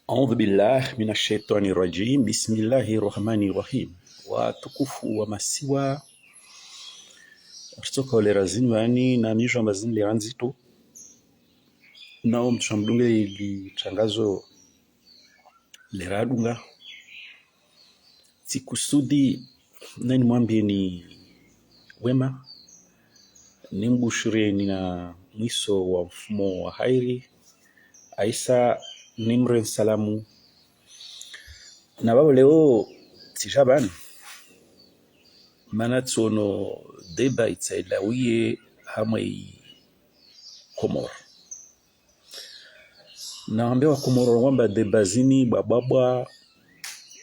Audhu billah minashaitani rajim. Bismillahi rahmani rahim. Watukufu wa masiwa aritoka ole razini wani na misho ambazini liranzi tu nao mtushamdunge ili changazo leradunga sikusudi nani mwambie ni wema ni mbushureni na mwiso wa mfumo wa hairi aisa nimre salamu na babo leo tishabani mana tsono deba itsailawiye hamwe Komoro naambia wa Komoro kwamba deba zini bababwa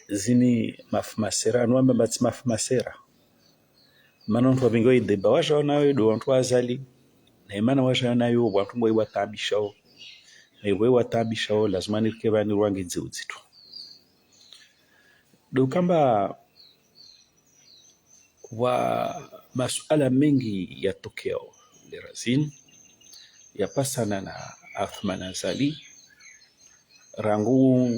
zini mafumasera nwamba bati mafumasera mana ntu wabingo deba washa nawe do wantu azali na imana washa nayo wantu mwe watabishao na iwe watabishao lazima nirikeba ni rwange nziuzitu do kamba wa masuala mengi yatokeo lerazini yapasana na Athman Azali rangu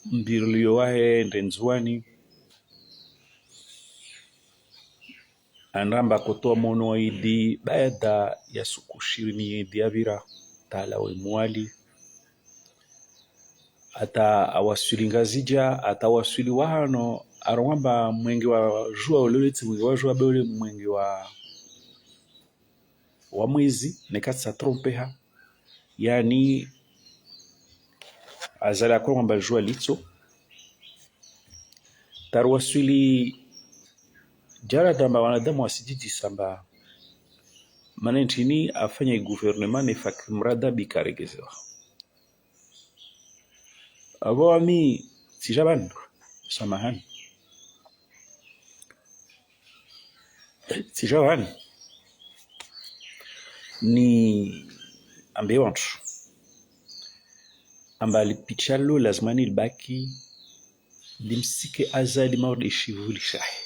mbirulio wahe ndenzwani anramba kutoa monoidi baada ya siku 20 diavira talawe mwali ata awasili ngazija ata wasili wahano arwamba mwenge wa jua uloleti mwenge wa jua beule mwenge wa mwezi nekatsa trompeha yani azala kwa kwamba jua litso tarwasili jara damba wanadamu wasijiji samba manentini afanya gouvernement ne fakimrada bikaregezewa abo ami sijabandu samahani sijaban ni ambiwantu ambali pichalo lazimani ilbaki limsike Azali maudi shivuli shahi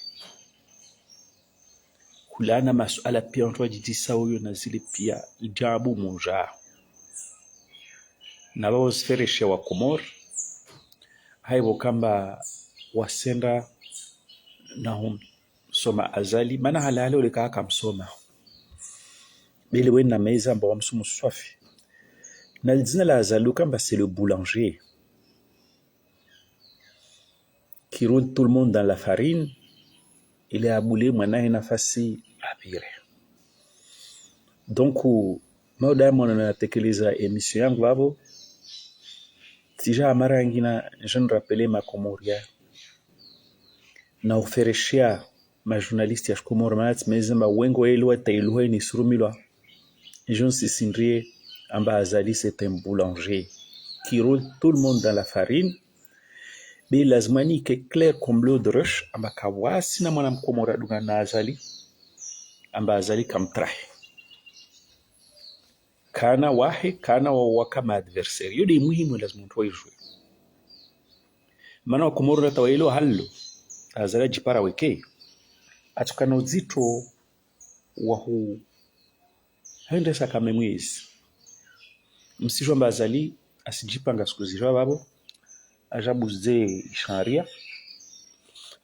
kulana masuala pia watu wajitisa huyo na zile pia ijabu moja na bao sfereshe wa Komoro haibo kamba wasenda na hum soma Azali mana halale ule kaka msoma bile wena meza mba wamsumu swafi na lizina la Azali kamba c'est le boulanger qui roule tout le monde dans la farine. Il est aboulé mwanae nafasi apire. Donc mauda mwana natekeleza emission yangu babo tija mara ngina je ne rappelais ma Komoria na ufereshia ma journaliste ya Komoro mat mezamba wengo elwa tailwa ni surumilwa je ne sisindrie amba Azali c'est un boulanger qui roule tout le monde dans la farine. Mais lazimani ke clair comme l'eau de roche amba kawasi na mwana Komoro dunga na Azali amba Azali kamtrahi kana wahi kana wawaka ma adversaire yodi muhimu lazima mtu waijue maana Komoro na tawailo hallo Azali jipara weke atukana uzito wa hu hende saka memwezi msijwa amba Azali asijipanga siku zijwa babo ajabuze sharia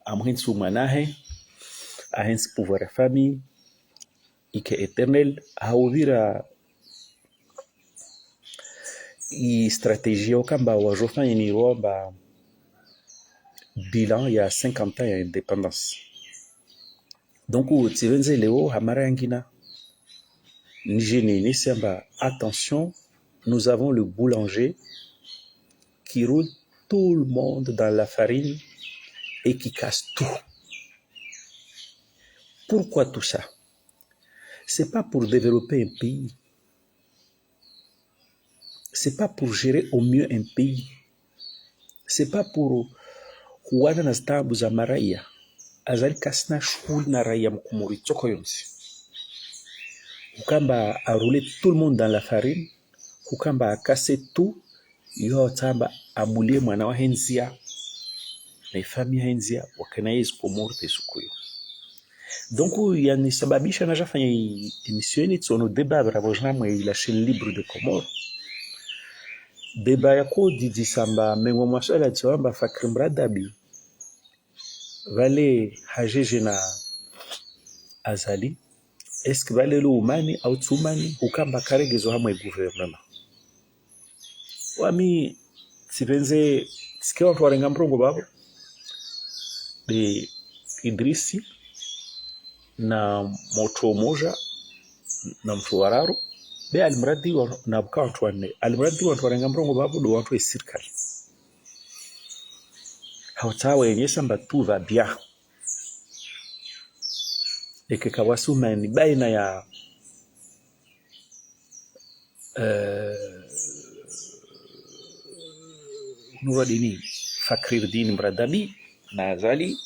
amhensi umanahe ahensi pouvoir ya famille ike eternel hauvira i strategie okamba wajofanya ni roba bilan ya 50 ans ya indépendance donc tivenze leo hamara yangina nijeni nisamba attention nous avons le boulanger qui roule tout le monde dans la farine et qui casse tout. Pourquoi tout ça? C'est pas pour développer un pays. C'est pas pour gérer au mieux un pays. C'est pas pour kuwana na stabu za maraia. Azali kasna shul na raia mkumuri toko yonsi. Ukamba a rouler tout le monde dans la farine. Ukamba a casser tout. Yo tamba abulie mwana wa henzia na famia henzia wakanaiz Komoro tesukuyo donc yani sababisha najafanya emission ni tsono débat bravo jamwe la chaîne libre de Komoro deba yako didisamba mengo maswala tsamba fakri mradabi vale hajeje na azali eske vale lo umani au tsumani ukamba karegezo hamwe gouvernement wami sipenze sikio watu warenga mrongo babo de Idrisi na moto moja na mtu wararo be alimradi na buka watu wanne alimradi watu warenga mrongo babo do watu esirkali hawatawa yenye samba tout va bien eke kawasuma ni baina ya Nuruddin Fakhruddin Mradabi na azali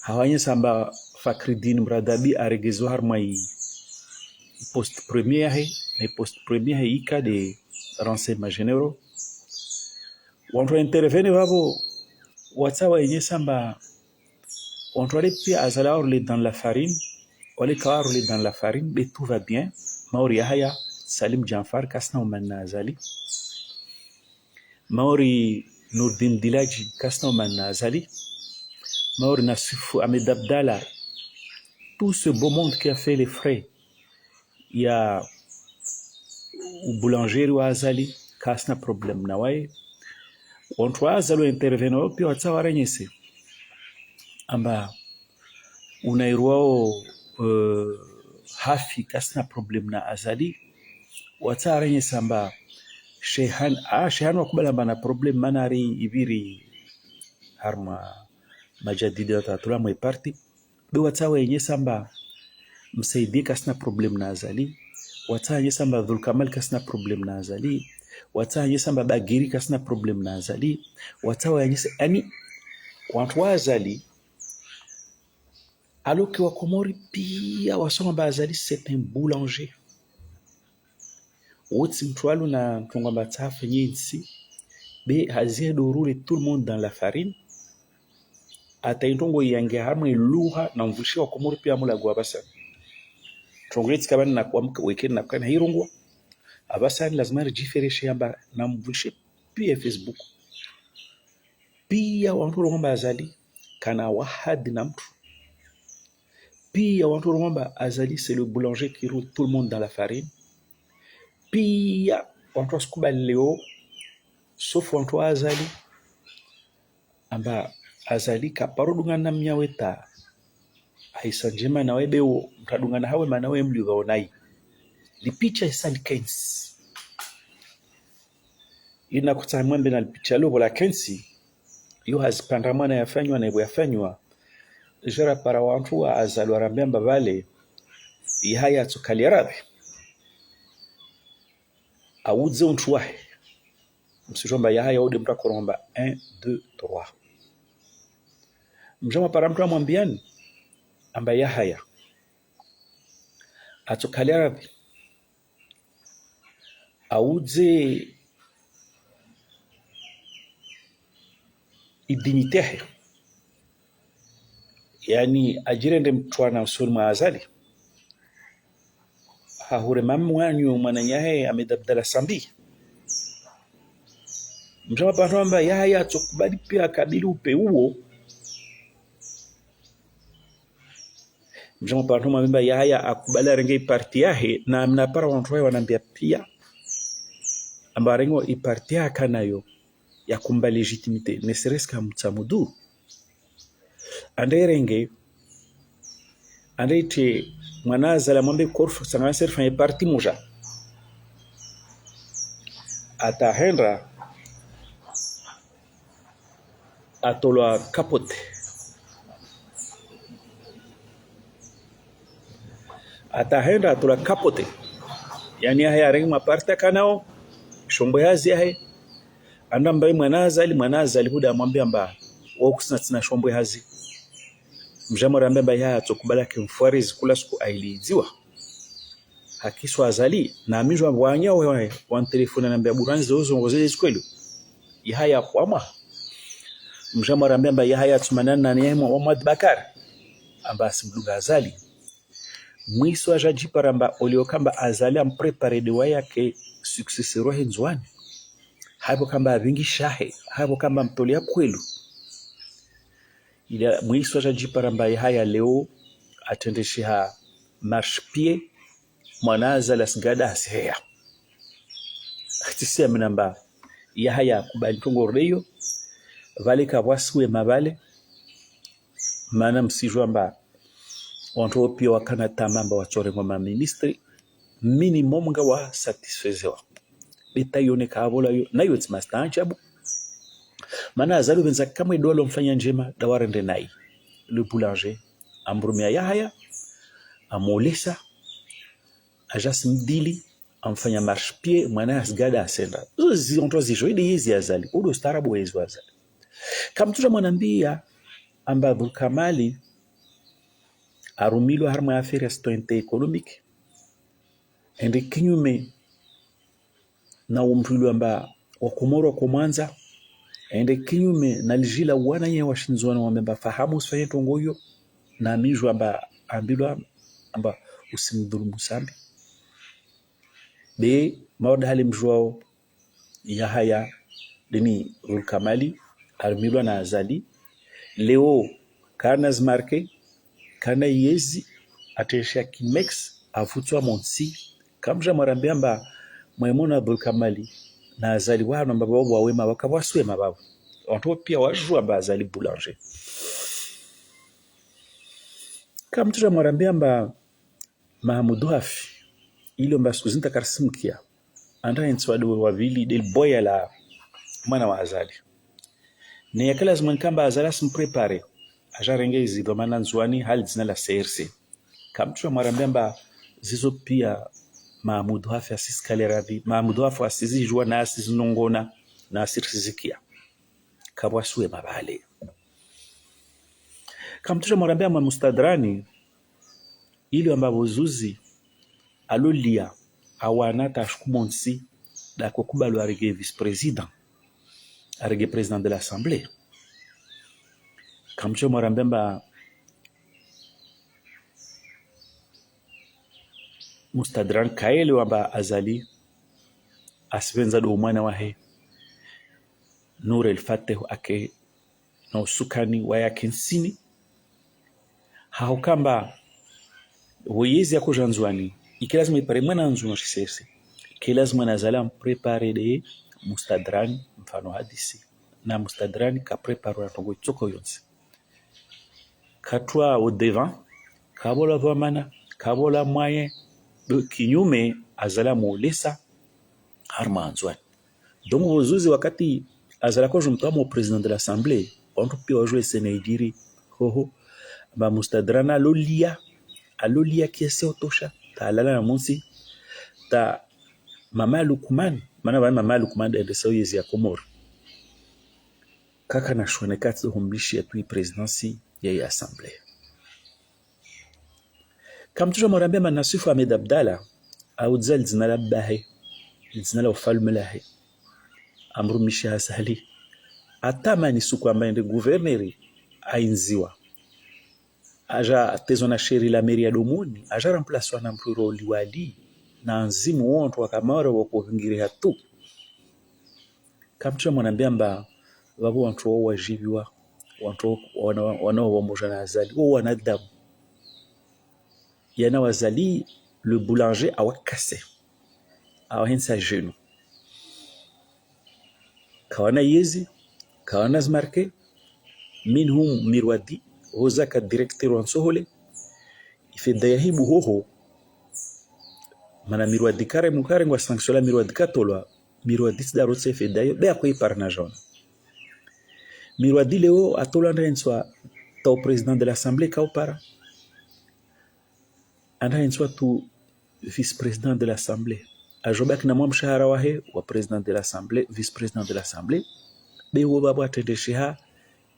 hawanye samba Fakhruddin Mradabi aregezo harmai poste premier he poste premier he ika de renseignements généraux wantu intervene babo watawa yenye samba wantu wale pia azala orle dans la farine wale kawarle dans la farine mais tout va bien maori haya Salim Janfar kasna umanna azali maori Nurdin Dilaji kasna umanna azali maori Nassif Ahmed Abdallah tout ce beau monde qui a fait les frais il y a boulanger wa azali kasna problème na wae wantu azalo interveno pia watawa renyese amba unairuao hafi kasna problem na azali watarenye samba shehan wakubala bana problem manari ibiri harma majadidi tatula mwe party be watawa yenye samba msaidi kasna problem na azali watawa samba Dhul Kamal kasna problem na azali watawa samba Bagiri kasna problem na azali watawa yenye yani watu wa azali alors que Wakomori pia wasoma bazali c'est un boulanger wotsi mtwalu na mtonga matafa nyinsi be hazie dorure tout le monde dans la farine ata intongo yange hamwe lugha na mvushi wa Komori pia mula gwa basa tongeti kabani na kuamka weekend na kana hirungwa abasa lazima rejifereshe amba na mvushi pia Facebook pia watu ngomba azali kana wahad na mtu pia watu ngomba azali c'est le boulanger qui roule tout le monde dans la farine pia watu sikubali leo sauf watu azali amba azali kaparudunga na mnyaweta aisa njema na webeo mtadunga na hawe manawe mliga onai lipicha isali kensi ina kutamwambe na lipicha lobo la kensi yo hazipandamana yafanywa na yafanywa jara para watu wa azali warambemba vale ihaya tukaliarabe awudze untwahe msijomba yahaya ode mtakoromba 1 2 3 mjoma para mtu amwambiani amba yahaya atukalarabi awudze idignitehe yani ajirende mtwana usulma azali hahure mamwanyu mwananyahe amedabdala sambi mjama paramba yahaya tukubali pia kabili upe huo mjama paramba yahaya akubala renge parti yahe na mnapara wantu wanambia pia amba rengo iparti yake nayo ya kumba legitimite ne serait-ce qu'à mutsamudu ande renge ande te mwanaza la mwambe korfu sana serfa ya parti moja atahenda atolwa kapote atahenda atolwa kapote yani haya rengi maparti kanao shombo yazi yahe anda mbai mwanaza alibuda mwambe amba wokusina tina shombo yazi mjamo rambemba ya tukubala kimfwarizi kula siku ailiziwa hakiswa azali na amijwa wanya wewe wan telefona nambia buranzi zozo ngozele sikwelo yahaya kwama mjamo rambemba yahaya tumanana na yemo Muhammad Bakar amba simduga azali mwiso ajaji paramba oliokamba azali amprepare de waya ke successeur henzwani hapo kamba vingi shahe hapo kamba mtolea kwelu ila mwisho ajajiparambaye haya leo atendesha marche pied mwanaza la sigada asheya atisi mnamba ya haya kubali tongoreyo vale kabwaswe mabale mana msijwa mba wanto pia wakana tamamba wachore ngoma ministry minimum nga wa satisfaisewa bitayone kabola yo nayo tsimastanchabu mana azalu benza kamwe dolo mfanya njema dawarende nai le boulanger ambrumia yahaya amolesa ajas mdili amfanya marche pied mwana asgada asenda uzi onto zijoide yezi azali udo starabu wezo azali kamtuja mwanambia amba Abdul Kamali arumilo harma affaire stointe économique ende kinyume na umpilu amba wakomoro kwa Mwanza ende kinyume na lijila wana ye washinzwana wamemba fahamu usifanye tongoyo na mijo amba ambilwa amba usimdhulumu sambi be mawda hali mjwao Yahaya deni Abdul Kamali arumilo na azali leo kana zmarke kana yezi atesha kimex afutwa monsi kamja marambia mba Maimuna Abdul Kamali na azali wana mbababu wawema wakabwaswe mababu wanto pia wajua mba azali boulanger kamtuja marambia mba Mahamudu Hafi ilo mba sikuzinta karsimkia anda enswadu wavili del boya la mana wa azali ne yakala zaman kamba azala simprepare ajarenge izido mana nzwani hali zina la CRC kamtuja marambia mba zizo pia Mahamudu Hafi asiskaleravi Mahamudu Hafi asizijua na asizinongona na asirisizikia kabwaswe mabale kamtuja marambia mba Mustadrani ili ambapo zuzi alolia awanata ashkumonsi da kokubalo arege vice-président arege président de l'Assemblée kamtuja marambia mba Mustadran kaele wamba azali asvenza do mwana wahe Nur el-Fateh ake na usukani waya kensini haukamba woyezi yako janzwani ikilazima ipare mwana nzuno shisese ikilazima nazala mprepare de Mustadran mfano hadisi na Mustadran ka prepare na tongo tsoko yonse katwa au devant kabola vamana kabola moyen kinyume azala molesa harma anzwani donc wozuzi wakati azala kwa jumtamo president de l'Assemblée wantu pia wajue senaidiri hoho ba Mustadrana alolia kiasi otosha ta alala na munsi ta mama Lukman mana ba mama Lukman de soyezi ya Komoro kaka na shone katso humbishi ya tui presidency ya Assemblée kamtuja marambia manasifu Ahmed Abdalla au dzal zinala bahe zinala ufalme lahe amru mishi hasali atamani suku ambaye ndi guverneri ainziwa aja tezona sheri la meri ya domoni aja remplacewa na mpuro liwali na nzimu wontu wakamara wakuhingiri hatu kamtuja marambia mba wabu wantu wajibiwa wantu wanao wamoja na azali wanadamu yana wazali le boulanger awakase awahensa genou kawana yezi kawana zmarke minhum mirwadi hozaka directeur wansohole ifeda yahibu hoho mana mirwadi kare mukare ngwa sanctionla mirwadi katolwa mirwadi sidarotse feda yo be akoy parnajon mirwadi leo atola ndenswa to président de l'Assemblée kaupara anda soit tout vice-président de l'Assemblée ajobak na mwa mshahara wahe wa président de l'Assemblée vice-président de l'Assemblée be wo babo atendesha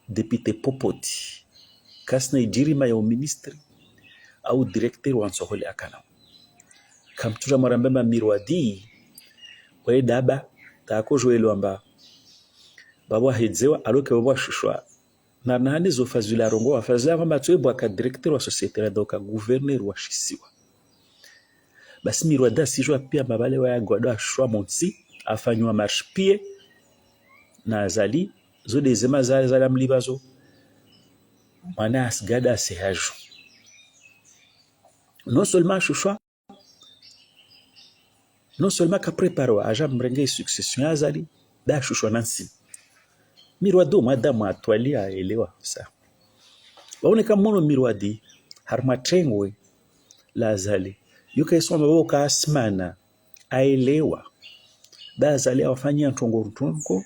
député popoti kasna ijirima ya ministre au directeur wa nsohole akana kamtuja marambamba mirwadi we daba tako joelo amba babo hedzewa aloke babo shushwa na nani zo fazula rongo wa fazula kwamba tuebwa ka directeur wa société la doka gouverneur wa shisiwa basi mirwada sijwa pia mabale wa gwado ashwa monsi afanywa marche pied na azali zo dezema zala mlibazo mana asgada sehaju non seulement chouchoua non seulement qu'a préparé aja mrenge succession azali da chouchoua nansi mirwado madamu atwali aelewa sa waone kama mono mirwadi harmachengwe la azali yuka isoma boka asmana aelewa da azali awafanyia ntongo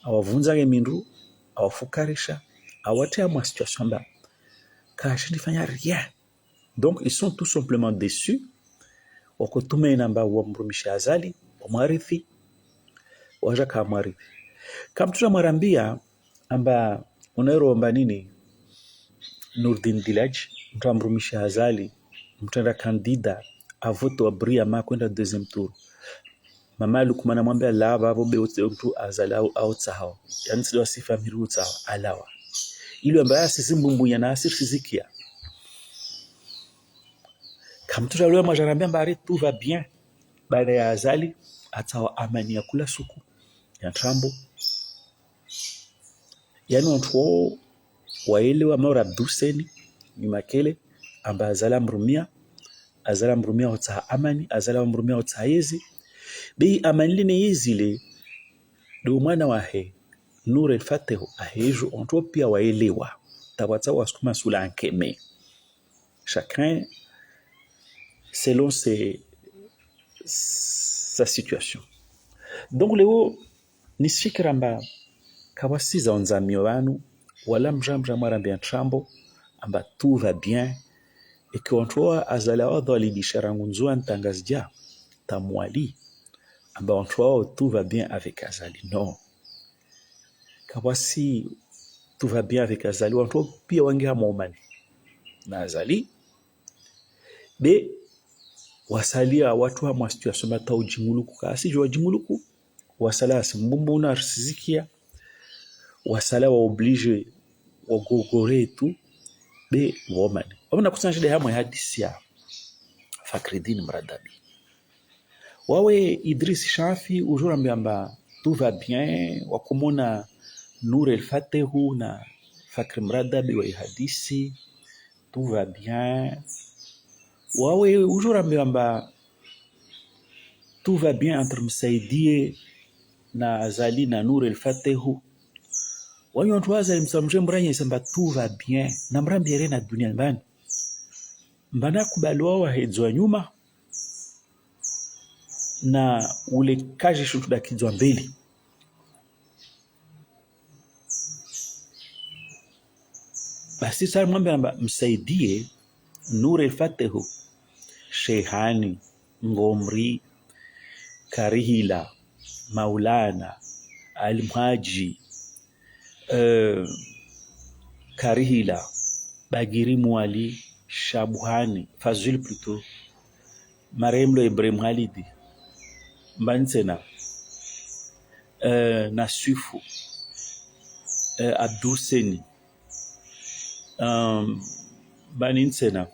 awavunza mindu awafukarisha awatea mwa situation ba kashi fanya rien. Donc ils sont tout simplement déçus wakotume namba wamrumisha azali wamwarithi waja kamwarithi kamtuna marambia amba unairomba nini Nurdin Dilaj mtu amrumisha azali mtenda kandida avoto abria ma kwenda deuxième tour mama Lukman amwambia la babo beote mtu azali au tsahao yani sio sifa miru tsahao alawa ile ambaye sisi mbumbunya na asisi zikia kamtuja leo majarambia mbari tout va bien baada ya azali atawa amani ya kula suku ya trambo yani watu waelewa mara duseni ni makele amba azala mrumia hota amani azala mrumia hota yezi bi amani line yezile do mwana wahe Nur el-Fateh ahejo onto pia waelewa tabata wasukuma sula ankeme chacun selon sa situation. Donc leo nisifikiramba kawasiza onzamio wanu wala mjamja marambia trambo amba tout va bien et que ontoa azala wadho alibisharangu nzua ntangazija tamwali amba ontoa tout va bien avec azali. Non, kawasi tout va bien avec azali ontoa pia wangi hamomani na azali be wasalia watu wa situation mata ujimuluku kasi jwa jimuluku wasala asimbumbu na arsizikia wasala wa oblige wa gogore tu be woman wana kusanja de hamwe hadisi ya Fakhreddin Mradabi wawe Idris Shafi ujura mbiamba tout va bien wakumona Nur el-Fateh na Fakhri Mradabi wa hadisi tout va bien wawe ujura mbiamba tout va bien entre Msaidie na azali na Nur el-Fateh wanyo watu azali msamje mranye samba tout va bien na mrambi rena dunia mbani mbana kubalwa wa hedzwa nyuma na ule kaji shutu da kizwa mbele basi sasa mwambe Msaidie Nur el-Fateh Shehani Ngomri Karihila Maulana Al-Mhaji Karihila Bagiri Mwali Shabuhani Fazil plutôt Maremlo Ibrahim Halidi Mbansena Nasufu Abdou Seni Baninsena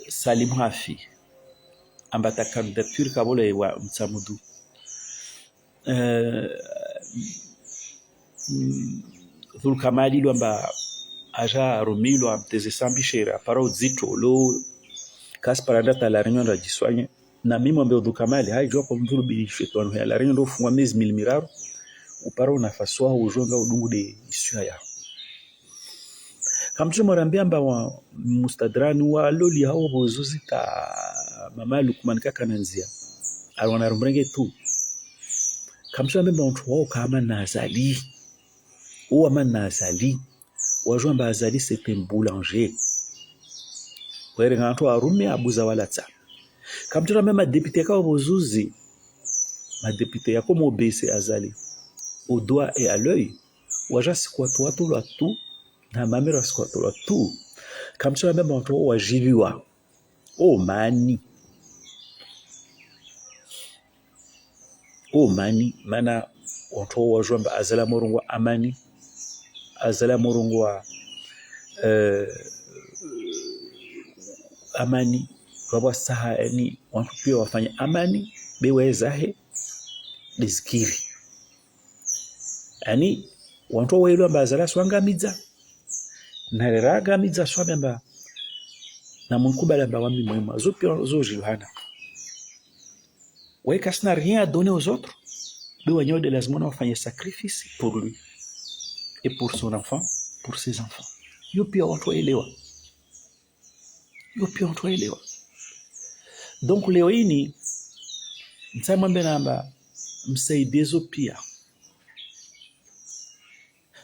Salim Hafi ambata candidature kabole wa Mtsamudu Dhulkamali amba aja romilo amteze sambishera para uzito lo kasparanda la reunion da jiswanye na mimi ambe Dhulkamali haijua kwa mvulu bilishwetano ya la reunion ndo fungwa miezi milimiraru upara unafaswa ujonga udungu de isya ya kamtu marambia amba wa mustadrani wa loli hao bozuzi ta mama Lukman kaka nanzia alwana rumrenge tu kamtu amba mtu wao kama na azali ou amana azali wajua amba azali c'est un boulanger kwere ngantu arumi abuza walata kamtu amba madepite kwa bozuzi madepite yako mobese azali au doigt et à l'œil waja sikwa tu la tu na mamero sikwa tu la tu kamtu amba mtu wajibiwa oh mani mana watu wajua azala morungu amani azala morungu amani kwa saha yani watu pia wafanya amani bewe zahe dizikiri yani wantu welo ambazala swanga midza nareraga midza swabamba na munkubala mba wami mwema zoji Yohana weka sina rien à donner aux autres bewe nyode lazima wafanye sacrifice pour lui et pour son enfant, pour ses enfants. Yo pia watu waelewa. Donc leo hii nitamwambia namba msaidizo pia.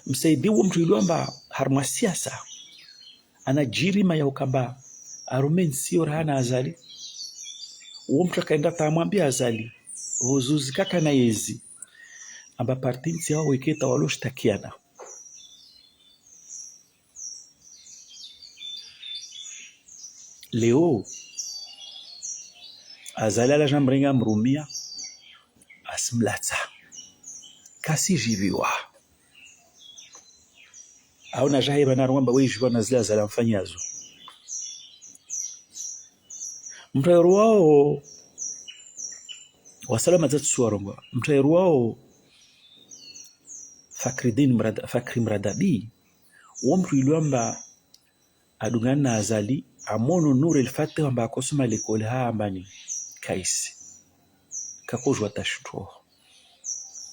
Msaidi huo mtu iliomba harma siasa anajirima ya ukamba arumen sio rahana azali. Uo mtu akaenda tamwambia azali uzuzi kaka na yezi amba partinsi hao weketa waloshtakiana. Leo azalala jambringa mrumia asimlata kasi jiviwa au na jahiba na rwamba wejiwa na zile azala mfanyazo mtayoro wao wasalama zatu suwarongo mtayoro wao Fakri Mradabi uo mtu iliwamba adungana na azali amono nure ilfate wamba akosoma lekole haa ambani kaisi kakojwa tashuto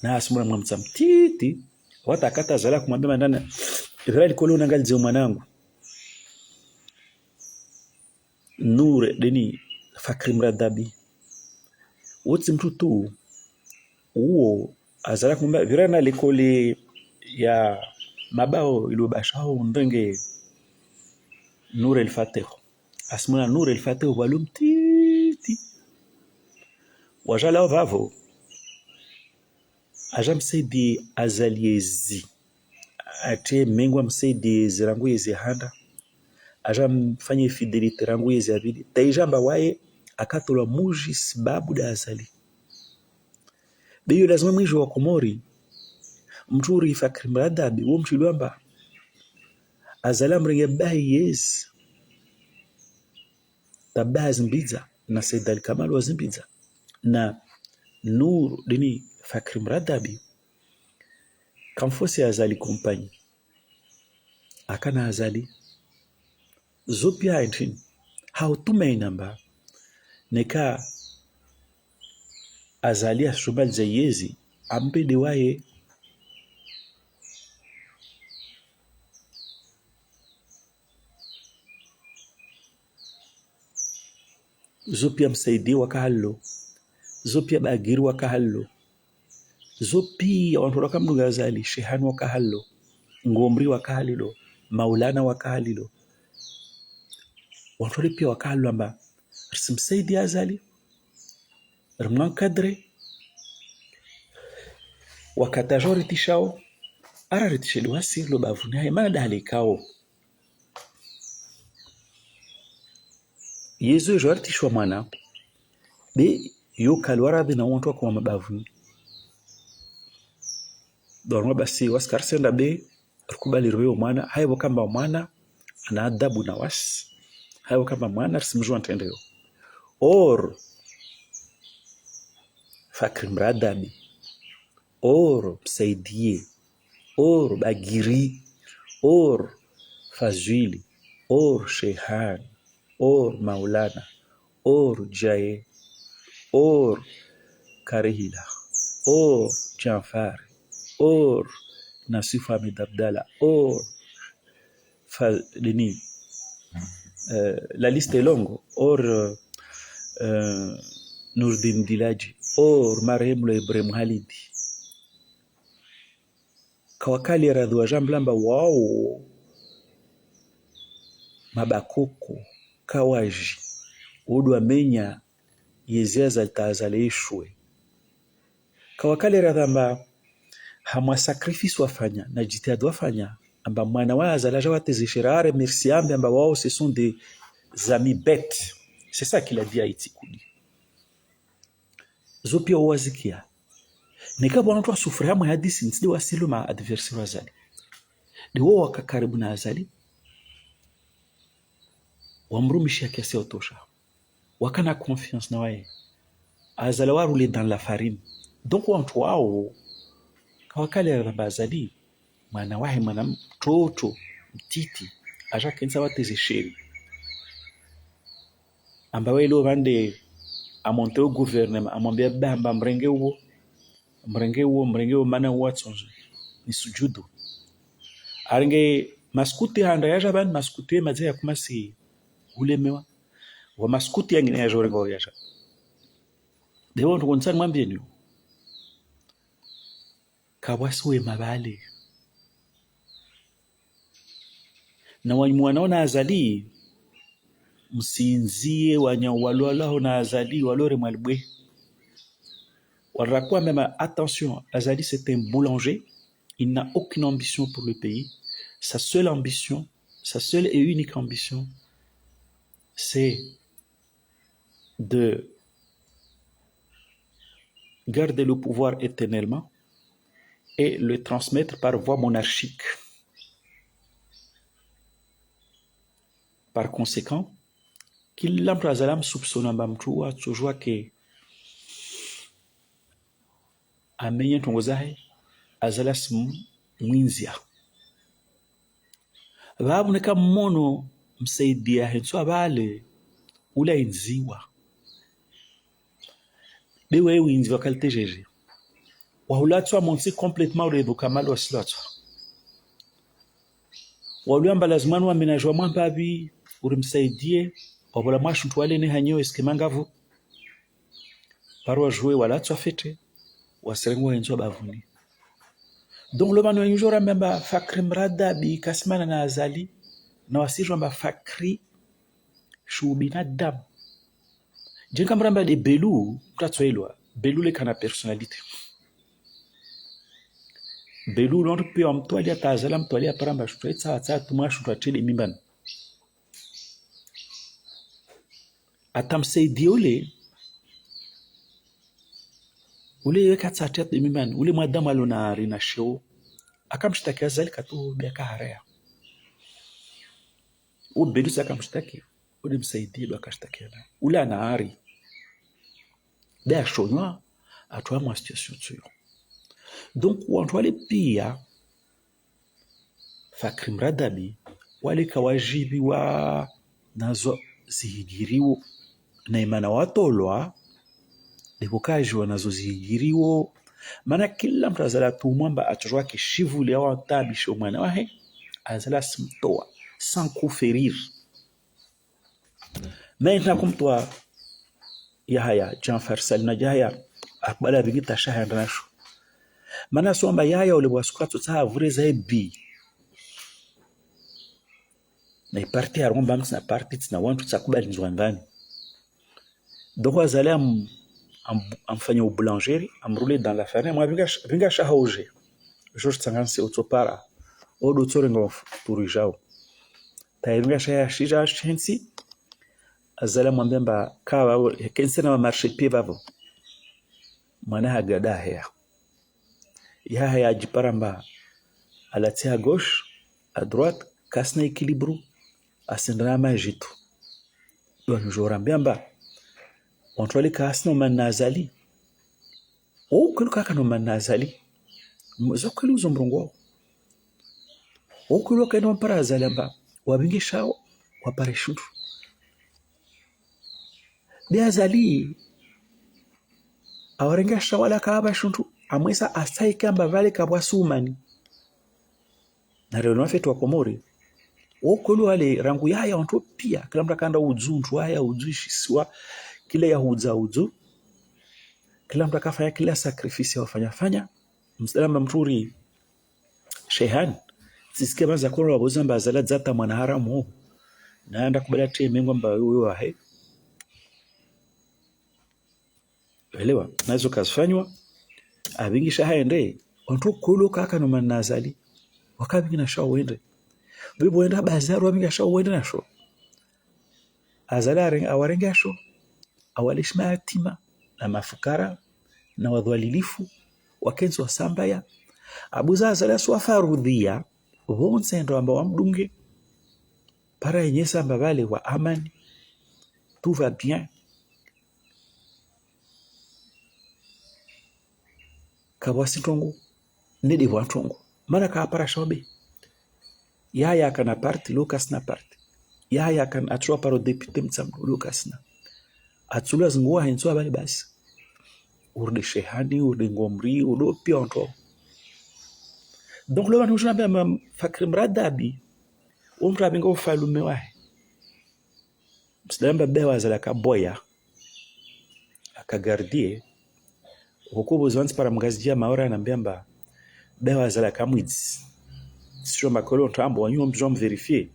na asimura mwamza mtiti wata akata azala kumwambia mandana ivira likole unangali zio mwanangu nure deni Fakri Mradabi wotsi mtu tu uo azala kumwambia vira na lekole ya mabao ilobasha hao ndenge nure ilfate asmuna nure ilfate walum titi wajala vavo ajamsaidi azaliezi ate mengwa msaidi zirangu yezi handa ajamfanye fidelite rangu yezi abidi taijamba wae akatola muji sababu da azali beyo lazima mwisho wa Komori mturi Fakri Mradabi wo mchilwamba azala mrege bahi yezi tabaha zimbiza na Said Ali Kamal wazimbiza na Nur dini Fakri Mradabi kamfosi azali kompanyi akana azali zopia entrin hautume inamba neka azali ashubal zayezi ampede waye zopia msaidi wakahallo zopia bagiri wakahallo zopia wantu kamduga azali shehani wakahallo ngomri wakahalilo maulana wakahalilo wantu pia wakahallo amba simsaidi azali rumnan kadre wakatajori tishao araritisheli wasirlo bavuni haye mana dali kao yezu jortishwa mwana be yo kalwara na wantu kwa mabavuni dorma basi waskar senda be rukubali royo mwana hayo kamba mwana ana adabu na was hayo kamba mwana simjua ntendeo or Fakri Mradabi or msaidie or bagiri or fazwili or shehan or maulana or jaye or karihila or Janfari or Nasif Hamid Abdallah or la liste est longue or Nurdin Dilaji or marehemu Ibrahim Halidi kawakali radhiwa jamblamba wao mabakoko kawaji udwa menya yeziaza tazalishwe kawakali radhamba hamwa sacrifice wafanya na jitihad wafanya amba mwana wa azalaja watezishirare merci ambe amba wao ce sont des amis bêtes c'est ça qu'il a dit à Itikudi zopia wazikia nikabona watu wasufuri hamu hadisi nsidi wasilu ma adversary wazali ni wao wakakaribu na azali wamrumishi kiasi otosha wakana confiance na wae azala rouler dans la farine. Donc watu wao kawakale bazali mwana wahe mwana mtoto mtiti aja kensa wateze sheri ambawe ilo vande amonte au gouvernement amwambia bamba mrenge huo mana watsonje ni sujudu arenge maskuti handa yaja ban maskuti maze yakumasi ulemewa wa maskuti yangine yaja orengo yaja dewo ntukonsan mwambie niyo kabwasuwe mabale na wanaona azali msinzie wanyawalwala na azali walore mwalbwe warakuwa même attention azali c'est un boulanger, il n'a aucune ambition pour le pays, sa seule et unique ambition c'est de garder le pouvoir éternellement et le transmettre par voie monarchique. Par conséquent, kila mtu azalam soupçonnamba mtu watsojua ke amenye ntongozahe azalas mwinzia vaabuneka mmono msaidia henso abale ula inziwa bewe winziwa kalite jeje wahulatswa monsi complètement urevuka malo wasilatswa waluamba lazimanu wamenajwa mwampabi urimsaidie wabola mwashu ntwale ne hanyo eskemangavu parwa jouer walatswa fete wasirengo henso bavuni. Donc le manu yujora mbamba fakri mradabi kasimana na azali na wasijwa mbamba fakri shubina dam jenka mramba de belu mtatsoelwa belu le kana personnalité belu non pe amtwali atazala mtwali aparamba shutwaitsa atsa tumwa shutwatele mimban atamsaidie ule katsatia mimban ule madamu alona rina show akamshtaki azali katu biaka harea belu sakamshtaki ule msaidie ndo akashtakiana ule anaari bea shonywa atwa mwa situation tsuyo. Donc wantu wale pia fakri mradabi wale kawajibi wa nazo zihigiriwo na imana watolwa debukaji wa nazo zihigiriwo mana kila mtu azala tumwamba atojwa kishivuli ya watabishe umwana wahe azala simtoa sans kuferir. Maintenant kumtwa Yahya Jean Farsal na Yahya akbala bigita shaha ndasho mana somba Yahya ule wasukatu tsa vureza ebi na parti ya romba msna parti tsna wantu tsakubali nzwangani donc azala amfanya boulangerie amrouler dans la farine mwa binga shaha oje George Tsanganse otopara odo tsorengo turijao tayiringa shaha shija shensi azala mwambemba kawa kensena wa marché pied vavo mwana hagada hea ya ajiparamba alatia à gauche à droite kasna équilibre asendana majitu don jorambemba ontwali kasna manazali kuluka kano manazali mzokelu zombrongo kuluka no parazalamba wabingishao wapareshutu biazali awarengasha wala kaaba shuntu amwesa asai kamba vale kabwasumani na reno afetu wa Komori okolo wale rangu yaya onto pia kila mtu kanda udzuntu haya udzuishisiwa kila ya udzu kila mtu akafanya kila sacrifice wafanya msalama mturi shehan sisikia banza kono wabozamba zala zata mwana haramu naenda kubala temengo mba wewe wahe elewa nazo kazifanywa abingisha haende onto kolo kaka no manazali wakabinga shawo wende bibo enda bazaru abinga shawo wende nasho azalare awarengasho awalishma yatima na mafukara na wadhalilifu wakenzo wasambaya abuza azala swafarudhia bonse ndo amba wamdunge para yenyesa mbavale wa amani tout va bien kawasi tongo nede wa tongo mana ka para shobe yaya kana parti Lucas na parti yaya kan atro para o député mtsam Lucas na atsula zingua henso abali basi urde shehani urde ngomri urde pionto donc le wanu jana ba Fakri Mradabi umra bingo ufalume wahe msidamba bewa zala kaboya akagardie hukubu zwanzi para mgazijia maora anambia bewa zala kamwizi sio makolo ntambo wanyu mjom verifier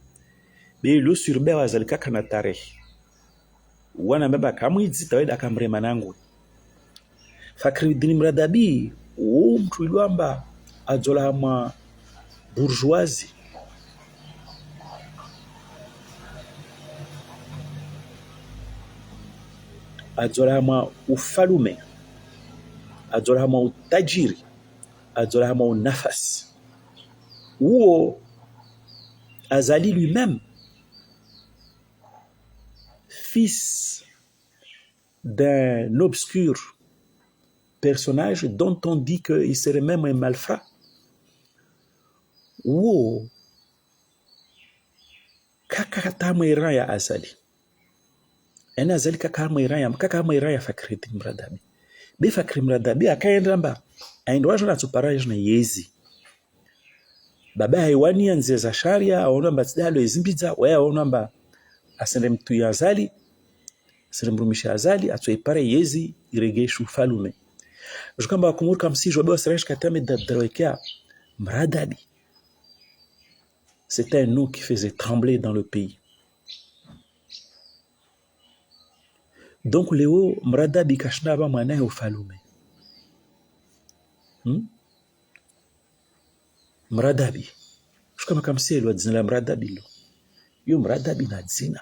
be lu sur bewa zala kaka na tarehe wana mbeba kamwizi taweda akamrema nangu Fakri Mradabi mtu ilwamba ajola hama bourgeoisie ajola hama ufalume ajola hama utajiri ajola hama unafasi uo azali lui-même fils d'un obscur personnage dont on dit qu'il serait même un malfrat. Uo kaka tamu iran ya azali. Ena azali kaka tamu iran ya Fakri Mradabi. Be Fakri Mradabi akaenda mba aenda wajo na tuparaje na yezi. Baba haiwani anze za sharia aona mba tidalo ezimbiza wewe aona mba asende mtu ya azali asende mrumisha azali atoipare yezi iregeshu falume. Jukamba kumurka msijo baba sarash katame dadroekea Mradabi. C'était un nom qui faisait trembler dans le pays. Donc leo Mradabi kashnaba mwanae ufalume. Mradabi. Shukama kamselo dzina la Mradabi lo. Yo Mradabi na dzina.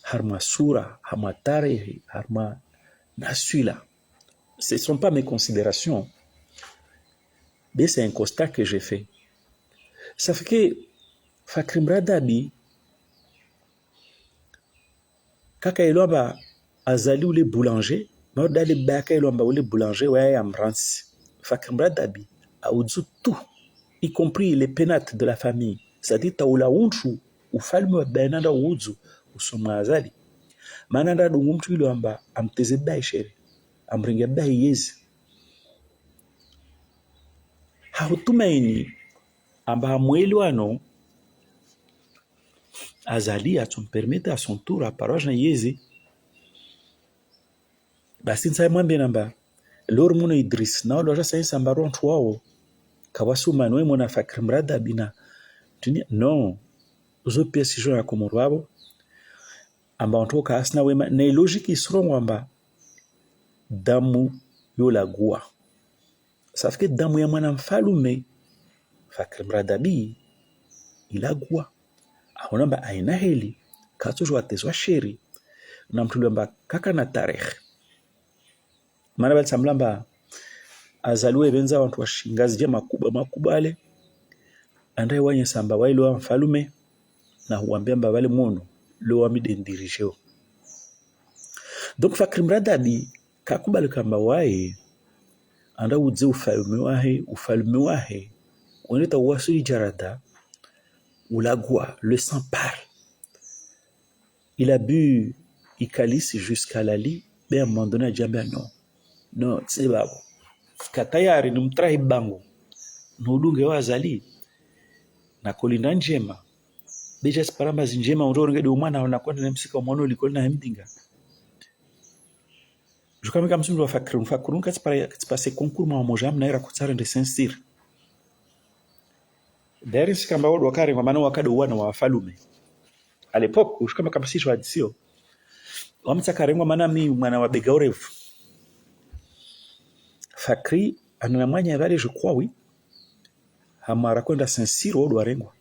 Harma sura, harma tarehe, harma nasula. Ce ne sont pas mes considérations. Mais c'est un constat que j'ai fait. Ça fait que Fakri Mradabi kaka ilomba azali ule boulanger na dali baka ilomba ule boulanger ouais amransi Fakri Mradabi audzu tout y compris les pénates de la famille c'est-à-dire taula unchu ufalme wa benanda udzu usoma azali mananda dungu mtu ilomba amteze baishere amringe bayezi hautumaini amba mweli wano azali atumpermete à son tour à parole na yezi basi nsa mwambe namba lor muno Idris na lo ja sainsa mbaro ntwao kawasu manwe mona Fakri Mradabi na tunia non uzo piesi jo na komorwabo amba ontoka asna wema na logique isrongo amba damu yo lagua sauf que damu ya mwana mfalume Fakri Mradabi ilagua aonamba aina heli katujwa tezwa sheri na mtulamba kaka na tarehe maana bali samlamba azaliwe benza watu washingazi je makubale andaye wanye samba wailo wa mfalume na huambia mba wale mono lo wa midendirisheo. Donc Fakri Mradabi kakubali kamba wae anda udze ufalume wahe oneta wasu jarada ulagua le sang parle. Il a bu Icalis jusqu'à la lit mais à un moment donné a non c'est babo katayari ni mtrahi bango nudunge wazali na kolinda njema beja sparamba zinjema ngede umwana unakwenda na msika mwana ulikoli na mdinga jukame kama msimu wa Fakri katipase concours mwa mojam na era kutsara de Saint-Cyr d'ailleurs c'est kamba wado wakari kwa maana wakado wana wa falume à l'époque ushukama kama sisi wadisio wamtsakarengwa maana mi mwana wa Begaorevu Fakri anamanya vale je crois oui hamara kwenda Saint-Cyr wado warengwa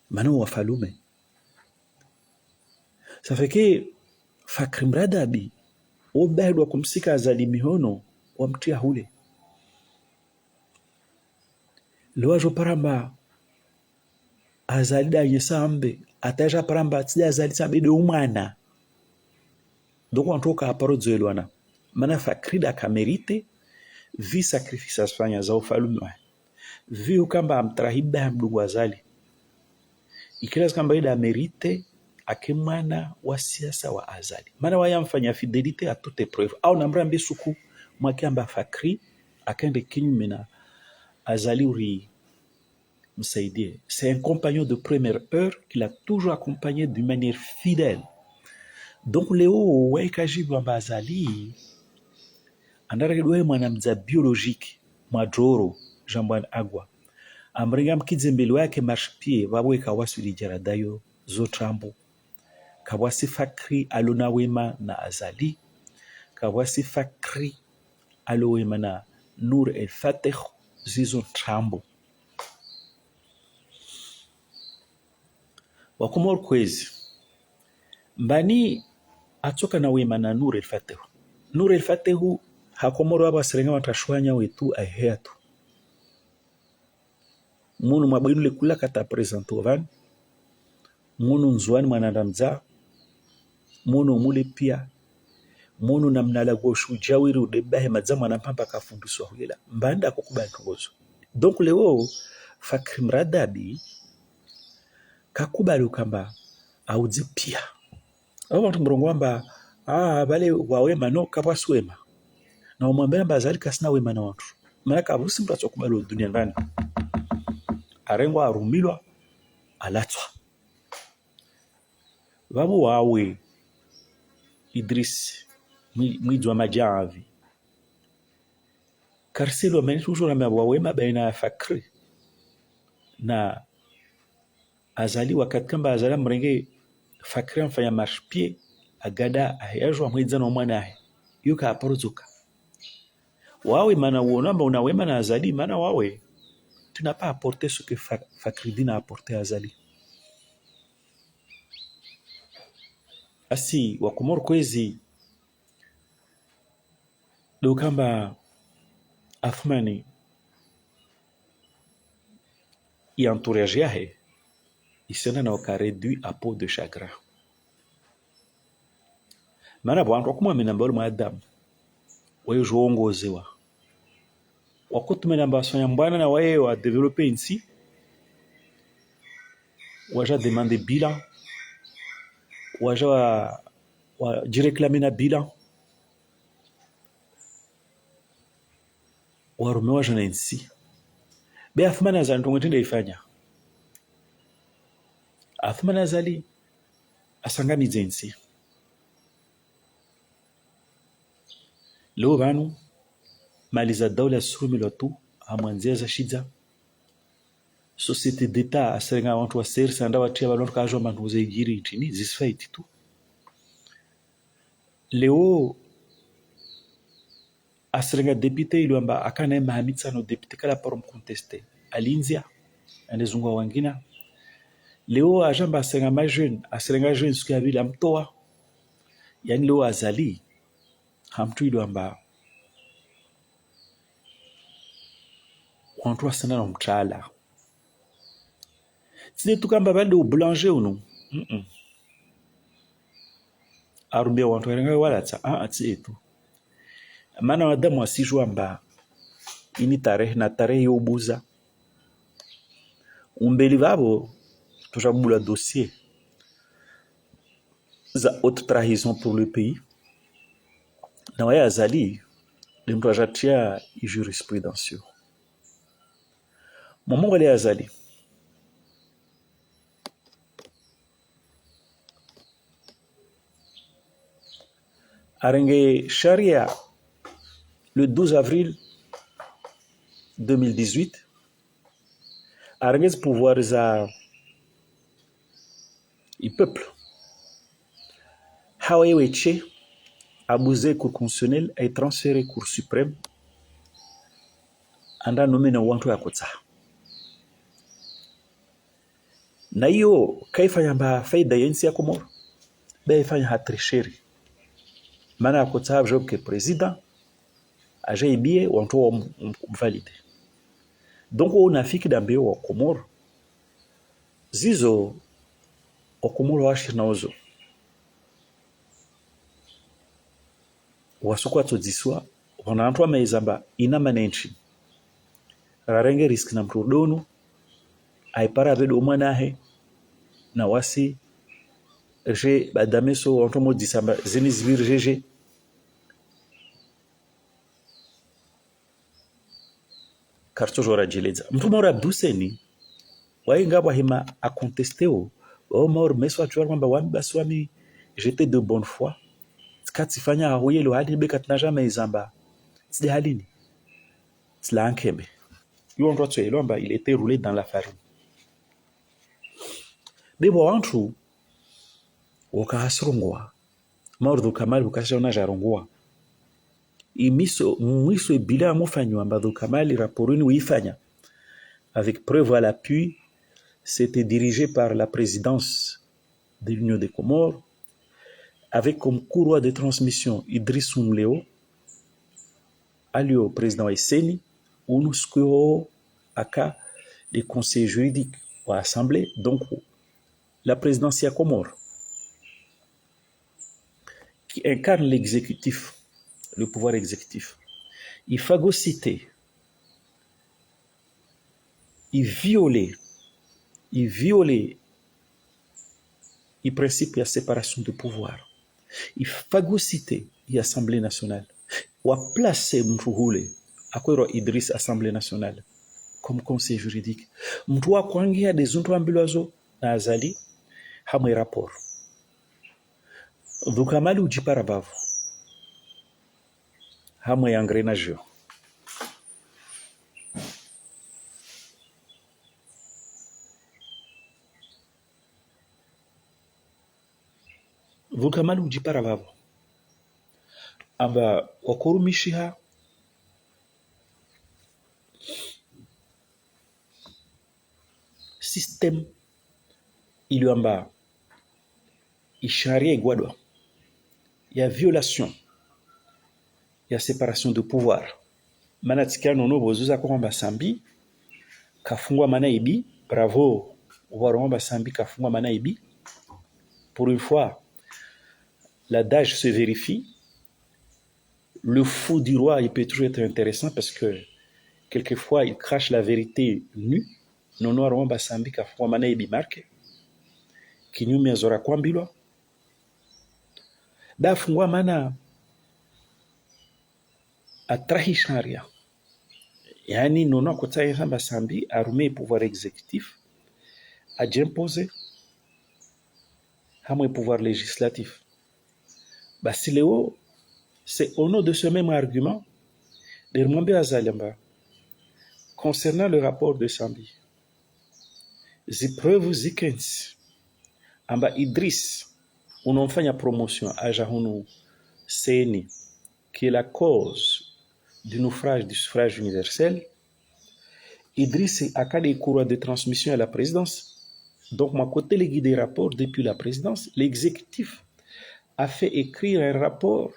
maana wa falume ça fait que Fakri Mradabi obedwa kumsika azali mihono wamtia hule loajo paramba azali da yesambe ataja paramba tsia azali sambe de umana donc on toka parodzelo ana mana Fakri da kamerite vi sacrifice asifanya za ufalume wa vi ukamba amtrahiba ya mdungu azali ikila kamba ida merite akemwana wa siasa wa azali maana waya mfanya fidelite a toute épreuve au namra mbisuku mwakiamba fakri akende kinyume na azali uri msaidie. C'est un compagnon de première heure qu'il a toujours accompagné d'une manière fidèle. Donc leo waikajibu amba azali andarakedwe mwanamza biologique mwadroro jambwan agwa amringa mkidzembele wake marshpie wabwe kawasuli jaradayo zotrambo kawasi fakri alona wema na azali kawasi fakri alo wema na Nur el Fateh zizo trambo wakomor kwezi mbani atoka na wema na Nur el Fateh. Nur el Fateh hakomoro waba serenga watashwanya wetu aheatu munu mabwinule kula kata presento van munu nzuani mwanandamza munu mule pia munu namnala goshu jawiri udebahe madzama na mpamba kafundiswa hulela mbanda kukuba ntogozo. Donc leo fakri mradabi kakubali ukamba auzi pia au watu mrongo wamba bale wawema no kapwasu wema na umwambia mba azali kasina wema na watu manaka abusi mtu atokubali dunia ndani arengwa arumilwa alatwa babu wawe Idris mwidwa majavi karselo meni toujours na wawema baina fakri na azali wakati kamba azali mrenge fakri mfanya marshpie agada ayajwa mwidza na mwana ahe yuka aporozuka wawe mana uonamba unawema na azali mana wawe tu n'as pas apporté ce que Fakhridin a apporté à Azali. Asi wakomor kwezi dokamba Athmani i entourage yahe isena na waka réduit à peau de chagrin. Mana bwantu wakumwa minambalo mwa Adamu wayo joongozewa wakutumena mbasanya mbwana na waye wa développer insi waja demander bilan waja wa jireklame na bilan warume waja na insi be Athmani azali ntongotende ifanya Athmani azali asanganize insi leo banu mali za daula surumilwa tu amwanzia za shidza société d'état aserenga wantu wa serisa anda watia balonto kajwa mantuze igiri nchini zisfaiti tu leo aserenga député ilwamba akana mahamitsa no député kala parom contesté alinzia anezungwa wangina leo ajamba aserenga ma jeune aserenga jeune siku ya vile amtoa yani leo azali hamtu ilwamba wantu wasana na mchala sine tukamba bande ublanger uno arubia wantu warenga wala tsa atsi etu mana wadamu asijua mba ini tarehe na tarehe yobuza umbeli vabo tujabula dossier za haute trahison pour le pays na waya azali limtu ajatia jurisprudence moment wale azali arenge sharia le 12 avril 2018 arenge pouvoir za i peuple haweweche abusé cour constitutionnelle et transféré cour suprême anda nommé na wantu ya kotsa na hiyo kaifanya mba faida yensi ya Komoro baifanya hatrisheri mana kotsa job ke president ajaibie wantu wa mvalide donc unafiki dambe wa Komoro zizo wa Komoro washinaozo wasukwa todiswa wanantu amaizamba ina manenchi rarenge risk na mrudonu aipara vedo mwanahe na wasi je badameso wantu modisamba zini zibir jeje karto jora jileza mtu mora buseni wainga hima a contesteo o mor meso atuar kwamba wami basi wami j'étais de bonne foi skatifanya ahoye lo hali beka tunajama izamba tsidi halini tsla ankebe yo ndo tso elomba il était roulé dans la farine bebo wantu wakahasrongwa mordu kamal ukashona jarongwa imiso mwiso ebila mofanywa mbadhu kamali raporuni uifanya avec preuve à l'appui. C'était dirigé par la présidence de l'Union des Comores avec comme courroie de transmission Idriss Oumleo, alio président Esseni, Unusko Aka, les conseils juridiques ou assemblée, donc la présidentielle Comore, qui incarne l'exécutif, le pouvoir exécutif. Il phagocytait, il violait le principe de la séparation de pouvoir. Il phagocytait l'Assemblée nationale. Il a placé Mouhoule à quoi Idriss Assemblée nationale comme conseil juridique. Mouhoua Kwangia des Untuambilozo na Azali hamwe rapport. Dhukamali ujiparabavu hamwe engrenagio. Dhukamali ujiparabavu amba wakurumishiha système iliamba isharia igwadwa ya violation ya séparation de pouvoir manatika nono bozuza kwamba sambi kafungwa mana ibi bravo ubaromba sambi kafungwa mana ibi pour une fois l'adage se vérifie. Le fou du roi, il peut toujours être intéressant parce que quelquefois il crache la vérité nue. Nono aromba sambi kafungwa mana ibi marke kinyume azora kwambilwa da fungwa mana atrahisharia yani nono akotsa hamba sambi arume pouvoir exécutif adjimposer hamwe pouvoir législatif basi leo c'est au nom de ce même argument de Rwambe Azaliamba concernant le rapport de Sambi zipreuve zikens amba Idriss unamfanya promotion à Jahunu Seni qui est la cause du naufrage du suffrage universel. Idriss a cas des courroies de transmission à la présidence. Donc, moi, côté les guides des rapports depuis la présidence, l'exécutif a fait écrire un rapport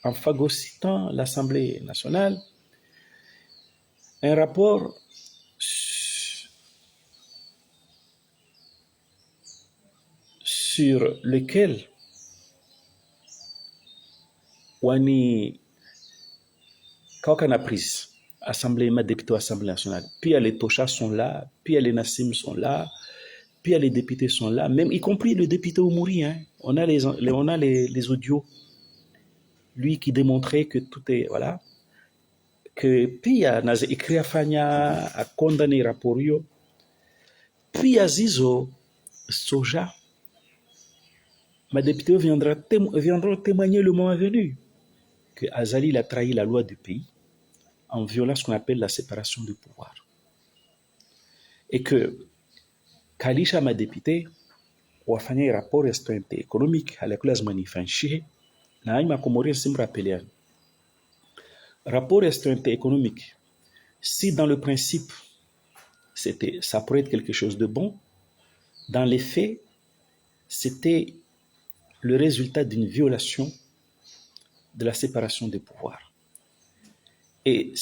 en phagocytant l'Assemblée nationale, un rapport sur lequel wani kawaka na prise Assemblée ma député Assemblée nationale, puis les Tocha sont là, puis les Nassim sont là, puis les députés sont là, même y compris le député Oumouri, hein. On a les audios, lui qui démontrait que tout est voilà, que puis a écrit à Fanya a condamné Raporio, puis à Zizo Soja, ma députée viendront témoigner le moment venu que Azali a trahi la loi du pays en violant ce qu'on appelle la séparation du pouvoir. Et que Kalisha, ma députée, a fait un rapport économique à la classe manifestée, na ima Comorien sim rappelé. Rapport économique, si dans le principe, ça pourrait être quelque chose de bon, dans les faits, c'était le résultat d'une violation de la séparation des pouvoirs. Et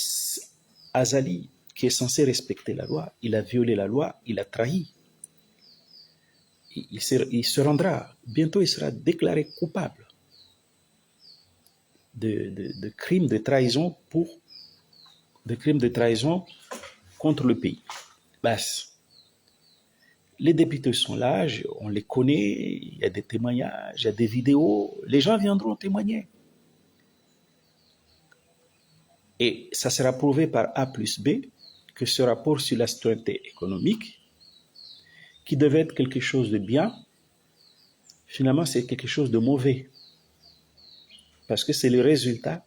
Azali, qui est censé respecter la loi, il a violé la loi, il a trahi. Il se rendra, bientôt il sera déclaré coupable. de crimes de trahison contre le pays. Bas. Les députés sont là, on les connaît, il y a des témoignages, il y a des vidéos, les gens viendront témoigner. Et ça sera prouvé par A plus B que ce rapport sur la citoyenneté économique, qui devait être quelque chose de bien, finalement c'est quelque chose de mauvais. Parce que c'est le résultat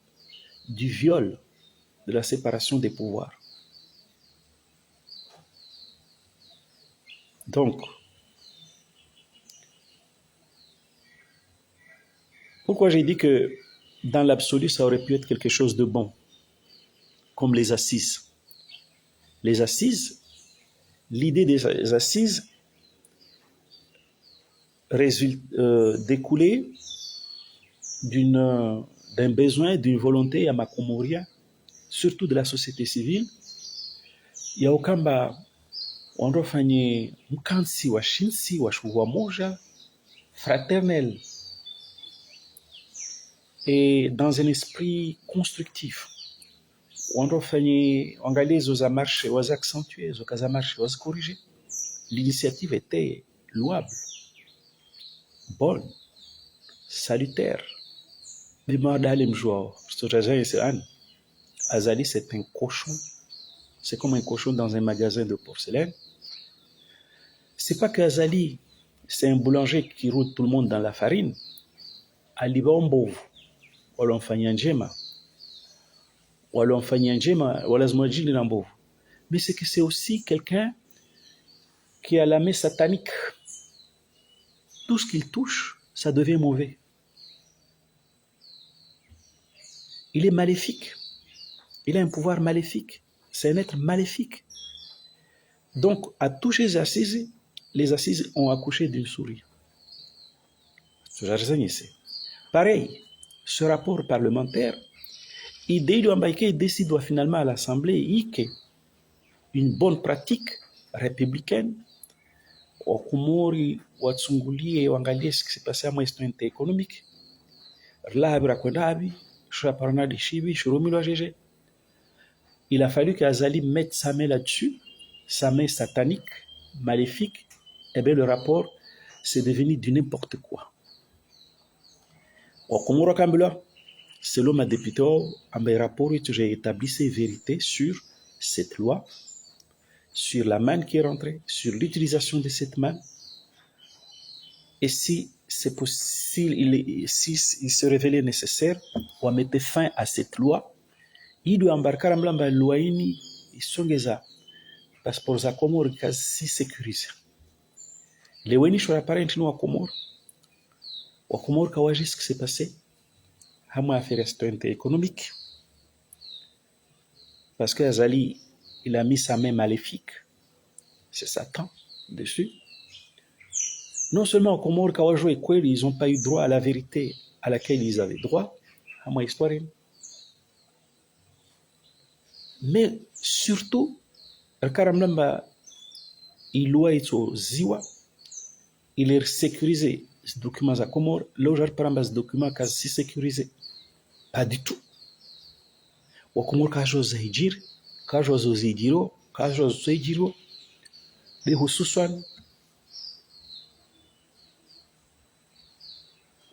du viol de la séparation des pouvoirs. Donc, pourquoi j'ai dit que dans l'absolu, ça aurait pu être quelque chose de bon, comme les assises. Les assises, l'idée des assises découlait d'un besoin, d'une volonté à Makomoria, surtout de la société civile, ya ukamba wandofanye mkansi wa shinsi wa shughwa moja fraternel et dans un esprit constructif wandofanye angalie zoza marche wazaccentuer zokaza marche wazcorriger. L'initiative était louable, bonne, salutaire. Mais madame mjouao Azali c'est un cochon. C'est comme un cochon dans un magasin de porcelaine. C'est pas que Azali, c'est un boulanger qui roule tout le monde dans la farine. Aliba ombovu, wala mfanya njema, wala zmwajili na mbovu. Mais c'est que c'est aussi quelqu'un qui a la main satanique. Tout ce qu'il touche, ça devient mauvais. Il est maléfique. Il a un pouvoir maléfique. C'est un être maléfique. Donc, à toucher les assises ont accouché d'une souris. Pareil, ce rapport parlementaire, il décide finalement à l'Assemblée que une bonne pratique républicaine, wakumori watsungulie wangalie ce qui s'est passé à moi citoyenneté économique, il a fallu qu'Azali mette sa main là-dessus, sa main satanique, maléfique, et bien le rapport c'est devenu du n'importe quoi. Selon ma députée, un rapport où j'ai établi ces vérités sur cette loi, sur la manne qui est rentrée, sur l'utilisation de cette manne, et si c'est possible, si il se révélait nécessaire, on mettait fin à cette loi, il doit embarquer à la loi ini isongeza passeport za Komoro quasi sécurisé. Les weni shora parent wa Komoro kawaji ce qui s'est passé, hama affaire citoyenneté économique, parce que Azali il a mis sa main maléfique, c'est Satan dessus. Non seulement au Comores, ils n'ont pas eu droit à la vérité à laquelle ils avaient droit, à mon histoire, mais surtout, il est sécurisé ce document à Comores, là ce document quasi sécurisé. Pas du tout. Au Comores, quand je os hijir, quand je os hijiro, quand je os hijiro, les hususan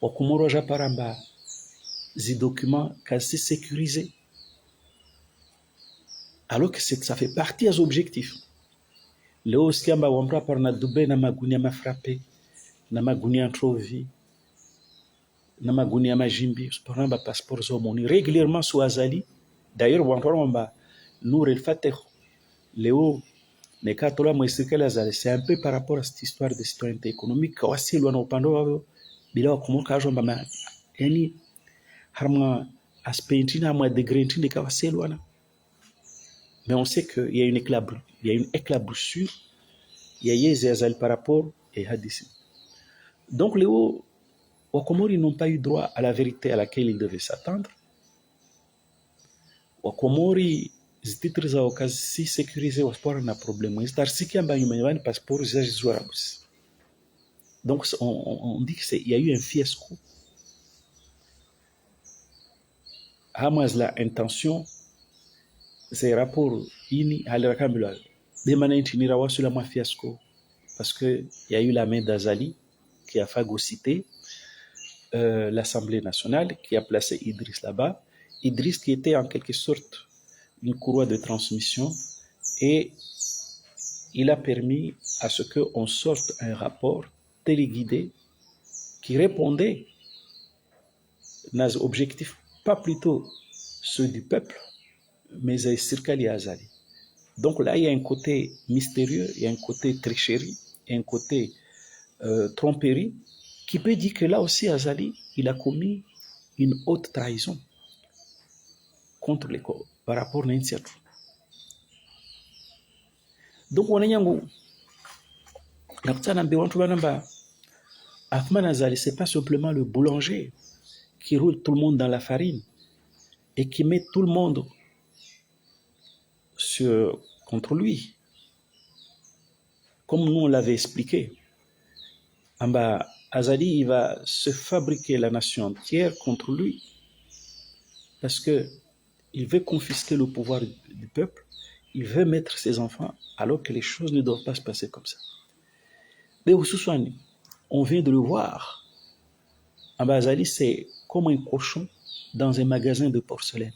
Wakumoro Japaramba, ces documents quasi sécurisés. Alors que ça fait partie des objectifs. Le Oskiamba Wambra par Nadoube, Namagunia m'a frappé, Namagunia Trovi, Namagunia Majimbi, Sporamba passeport Zomoni, régulièrement sous Azali. D'ailleurs, Wambra, Nour el Fateh, Léo, Nekatola Moïsekal Azali, c'est un peu par rapport à cette histoire de citoyenneté économique, Kawasi Luano Pando, bila wakumur kajo mbama yani harma aspeintina moi degré de kawaselwana. Mais on sait qu'il y a une éclaboussure, il y a Yézéazal par rapport et Hadissi. Donc les Wakomori n'ont pas eu droit à la vérité à laquelle ils devaient s'attendre. Wakomori titres za okazi sécurisé waspora na problème. Istarsikia amba yumenyani passeport zajizwarabus. Donc, on dit qu'il y a eu un fiasco. Hamas la intention c'est rapport ini halirakambila de manenti ni rawasu la mafiasco parce que il y a eu la main d'Azali qui a phagocyté l'Assemblée nationale, qui a placé Idriss là-bas. Idriss qui était en quelque sorte une courroie de transmission, et il a permis à ce qu'on sorte un rapport téléguidé qui répondait à nos objectifs, pas plutôt ceux du peuple, mais à Sirkali et Azali. Donc là, il y a un côté mystérieux, il y a un côté tricherie, il y a un côté tromperie, qui peut dire que là aussi, Azali, il a commis une haute trahison contre les corps par rapport à l'initiative. Donc, on a Ahmed Azali, ce n'est pas simplement le boulanger qui roule tout le monde dans la farine et qui met tout le monde contre lui. Comme nous, on l'avait expliqué, Azali, il va se fabriquer la nation entière contre lui parce qu'il veut confisquer le pouvoir du peuple, il veut mettre ses enfants alors que les choses ne doivent pas se passer comme ça. Mais on vient de le voir. Azali, c'est comme un cochon dans un magasin de porcelaine.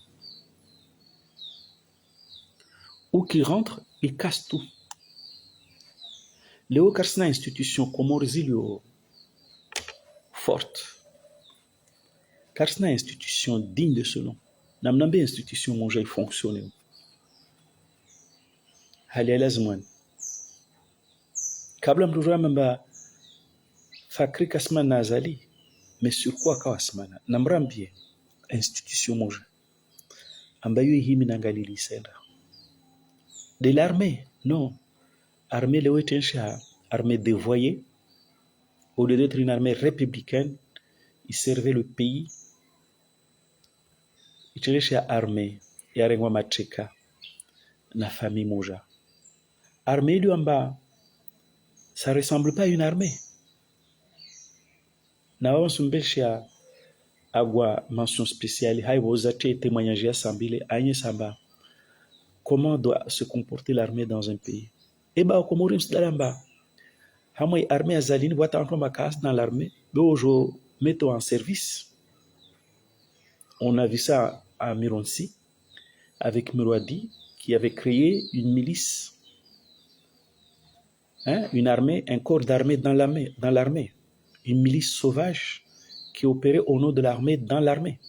Où qu'il rentre, il casse tout. Léo Karsna institution comme Orzilio forte. Karsna institution digne de ce nom. Namnambe institution mon j'ai fonctionné. Halila Zman. Kabla mdura mba fakri kasman Azali. Mais sur quoi Kawasmana? Namrambie institution mon j'ai. Ambayo himi nangalili senda. De l'armée, non. Armée Léo Tensha, armée dévoyée. Au lieu d'être une armée républicaine, il servait le pays. Il était armée. Il y a un matrika. La famille Moja. Armée lui en bas, ça ne ressemble pas à une armée. Naon Sumbelchia Agua mention spéciale. Haï vous avez témoignagé à Sambile, Agne Samba. Comment doit se comporter l'armée dans un pays? Et bah, au Comorim Sdalamba. Hamay armée Azaline, voit encore ma casse dans l'armée. Dojo, mettons en service. On a vu ça à Mironsi, avec Miroadi, qui avait créé une milice. Une armée, un corps d'armée dans l'armée, une milice sauvage qui opérait au nom de l'armée dans l'armée.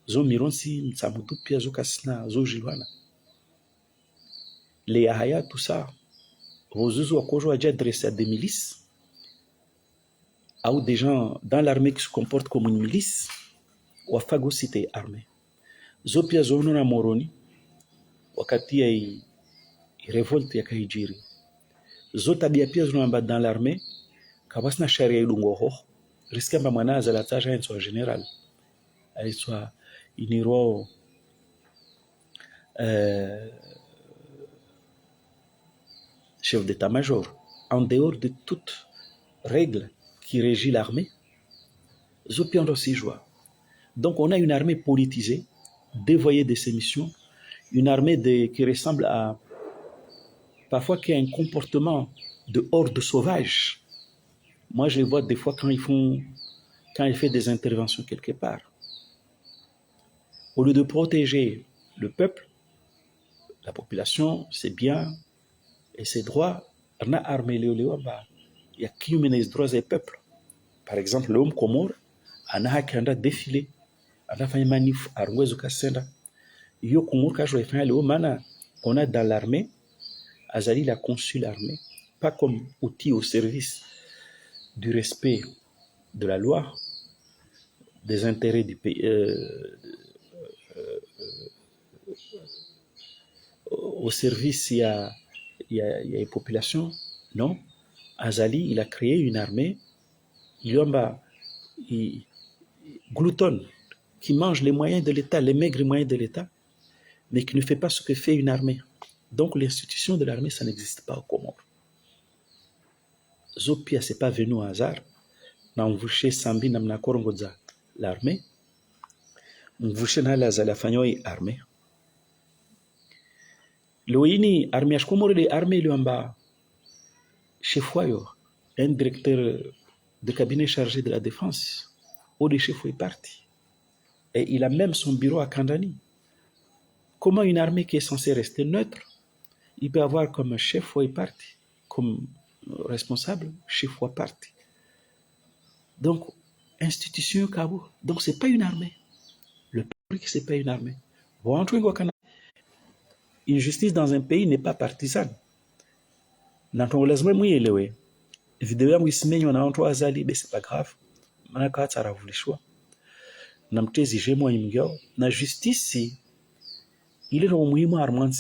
Zo Mironsi, Mtsamudu, Piazo Kasna, Zo Jilwana. Les Ahaya, tout ça, vos Okojo a déjà adressé à des milices, ou des gens dans l'armée qui se comportent comme une milice, ou à phagocyté armée. Zo Piazo Nona Moroni, wakati ya révolte ya Kaijiri. Zote tabia pia zinaamba dans l'armée kabasna sharia idungo ho risque mba mwana za la tâche en soit général elle soit iniro chef d'état-major en dehors de toute règle qui régit l'armée. Zopian aussi joie. Donc on a une armée politisée, dévoyée de ses missions, une armée qui ressemble à parfois qui a un comportement de horde sauvage. Moi, je les vois des fois quand ils font des interventions quelque part. Au lieu de protéger le peuple, la population, ses biens et ses droits, on a armé les Léoba. Il y a qui mène les droits des peuples. Par exemple, l'homme Comore, on a qui a défilé, on a fait une manif à Rouezo Kassenda. Yo Comore, quand je vais faire on a dans l'armée, Azali a conçu l'armée, pas comme outil au service du respect de la loi, des intérêts du pays, au service, il y a une population. Non, Azali, il a créé une armée, il gloutonne, qui mange les moyens de l'État, les maigres moyens de l'État, mais qui ne fait pas ce que fait une armée. Donc l'institution de l'armée, ça n'existe pas au Comores. Zopia, ce n'est pas venu au hasard. Namvouché Sambi Namnakorongoza, l'armée. mvushena la za la fanyoi armée loini armée ashkomore de armée le amba chef wayo un directeur de cabinet chargé de la défense au de chef est parti et il a même son bureau à Kandani. Comment une armée qui est censée rester neutre, il peut avoir comme chef ou parti, comme responsable, chef ou parti. Donc, institution Kabo. Donc, ce n'est pas une armée. Le public, ce n'est pas une armée. Une justice dans un pays n'est pas partisane. Évidemment, c'est pas grave. La justice, il est au moins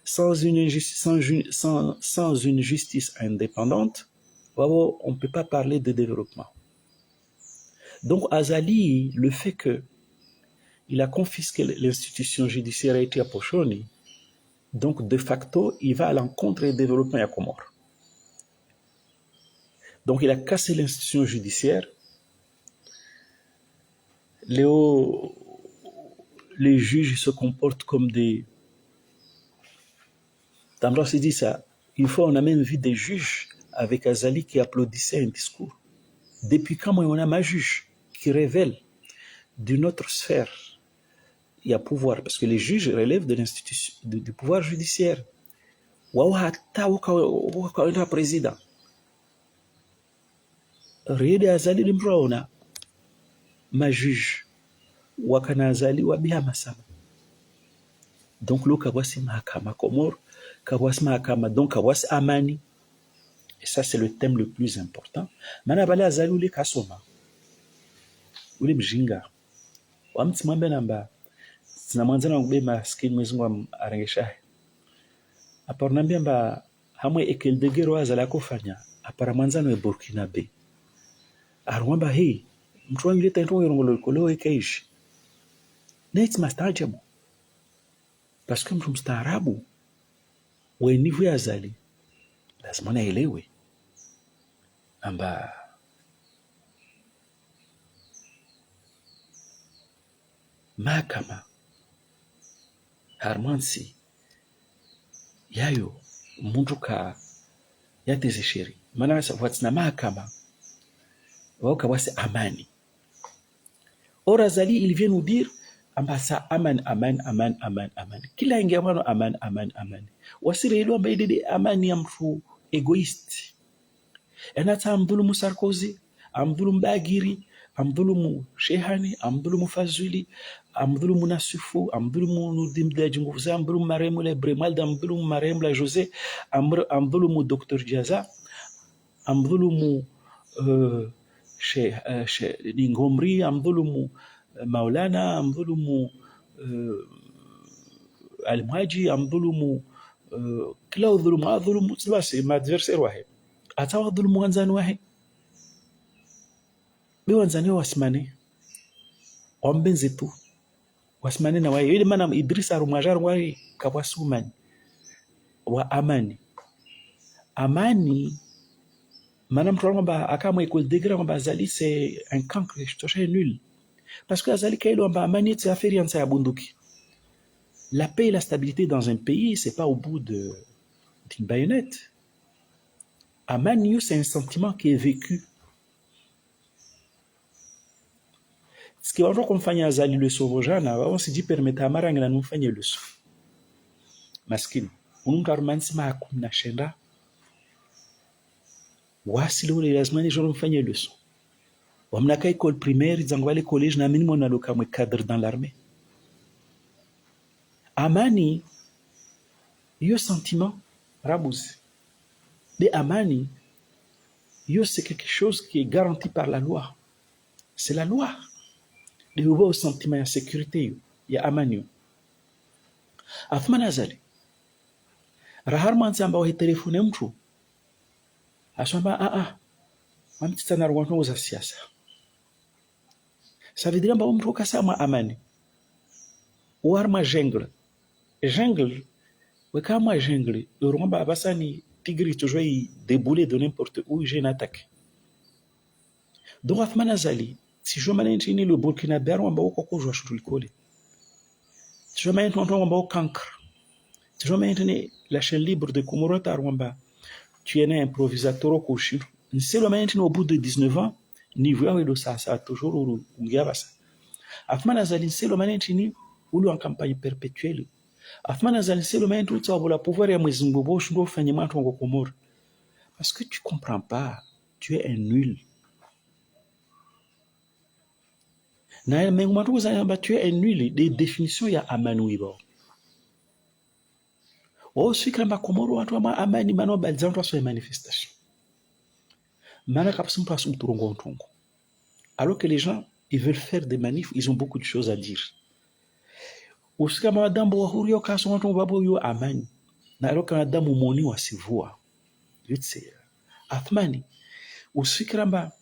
sans une justice indépendante, on ne peut pas parler de développement. Donc, Azali, le fait qu'il a confisqué l'institution judiciaire a été approchée, donc de facto, il va à l'encontre du développement à Comore. Donc, il a cassé l'institution judiciaire. Les juges se comportent comme des... Tandis se dit ça. Une fois, on a même vu des juges avec Azali qui applaudissaient un discours. Depuis quand on a un juge qui révèle d'une autre sphère, il y a pouvoir, parce que les juges relèvent de l'institution, du pouvoir judiciaire. Président. Réde Azali Limbraona, ma juge, wakana Azali wabiama sama. Donc, le kawasi mahakama Komor, kawasi mahakama, donc kawasi amani. Et ça, c'est le thème le plus important. Manabale Azali ule kasoma. Ule mjinga. Wamti mwambe namba. Zinamwanzana ngube maskini mwezungu arangeshahe. Aparunambia mba hamwe ekeldegero Azali akofanya. Aparamwanzano e Burkinabe. Arwamba hii. Mtu wangu leta ntongo yorongolo koleo ekeishi. Neti mastajabu. Parce que mtu mstaarabu wa nivu ya Azali lazima naelewe amba mahakama harmansi yayo mtu ka yatezesheri maana watina mahakama wauka wasi amani. Or Azali il vient nous dire amba sa aman. Kila ingiamano aman. Wasiri ilo amba idede amani ya mtu egoist. Enata amdhulumu Sarkozy, amdhulumu Bagiri, amdhulumu Shehani, amdhulumu Fazuli, amdhulumu Nasifu, amdhulumu Nudimdaji Nguvuza, amdhulumu marehemu la Bremalda, amdhulumu marehemu la Jose, amdhulumu Dr. Jaza, amdhulumu Ngomri, amdhulumu Maulana, amdhulumu Almhaji, amdhulumu kila udhulumu basi maadversaire wahe atawa dhulumu wanzani wahe bi wanzani wasimane ombenzi tu wasimane na wahe ile maana Idrissa Rumajar wahe kabwasumani wa amani maana mtu kwamba akamwe école degré kwamba Azali c'est un cancre c'est nul parce que Azali kailo kwamba amani c'est affaire yansa ya bunduki. La paix et la stabilité dans un pays, c'est pas au bout d'une baïonnette. Amani, c'est un sentiment qui est vécu. Ce qui va qu'on fasse Azali le sauvojana, on se dit permettre à Marangla nous faire le sou. Maskin, on garman si ma kum na shenda. Wasilo les lazmani jour on fait le sou. On n'a qu'à école primaire, ils ont le collège na minimum na loka mo cadre dans l'armée. Amani, yo sentiment, rabouzi. Mais Amani, yo c'est quelque chose qui est garanti par la loi. C'est la loi. Le nouveau sentiment de sécurité, il y a Amani. Afman Azali. Raharman Zamba wa téléphone mtu. Aswamba mamti sana rwano za siasa. Ça veut dire mba mtu kasama Amani. Warma jungle. Jungle, kama jungle, le rwamba abasani tigri toujours y débouler de n'importe où, j'ai une attaque. Donc Afman Azali, tijomana nchini le Burkina ambao uko kujwa shutulikole tijomana ntonto ambao cancre tijomana nchini la chaîne libre de Comorata Rwanda tu es un improvisateur au coucher c'est le moment au bout de 19 ans niveau ya wedo sasa toujours ungia basa afmana zali c'est le moment nchini ulu en campagne perpétuelle afmana zali c'est le moment tout ça la pouvoir ya mwezi mbobo shundo fanye mwantu ngo Komoro parce que tu comprends pas tu es un nul. Na mais mwantu uzamba tu es un nul des définitions ya amani wibo fikra mba Komoro watu ama amani mano balzantu so manifestation mana kapsa mtu asu turongo ntongo alors que les gens ils veulent faire des manifs ils ont beaucoup de choses à dire usika madambo wa hurio kaso watu babo yo amani na alors que madamu moni wasivua yutse athmani usikira mba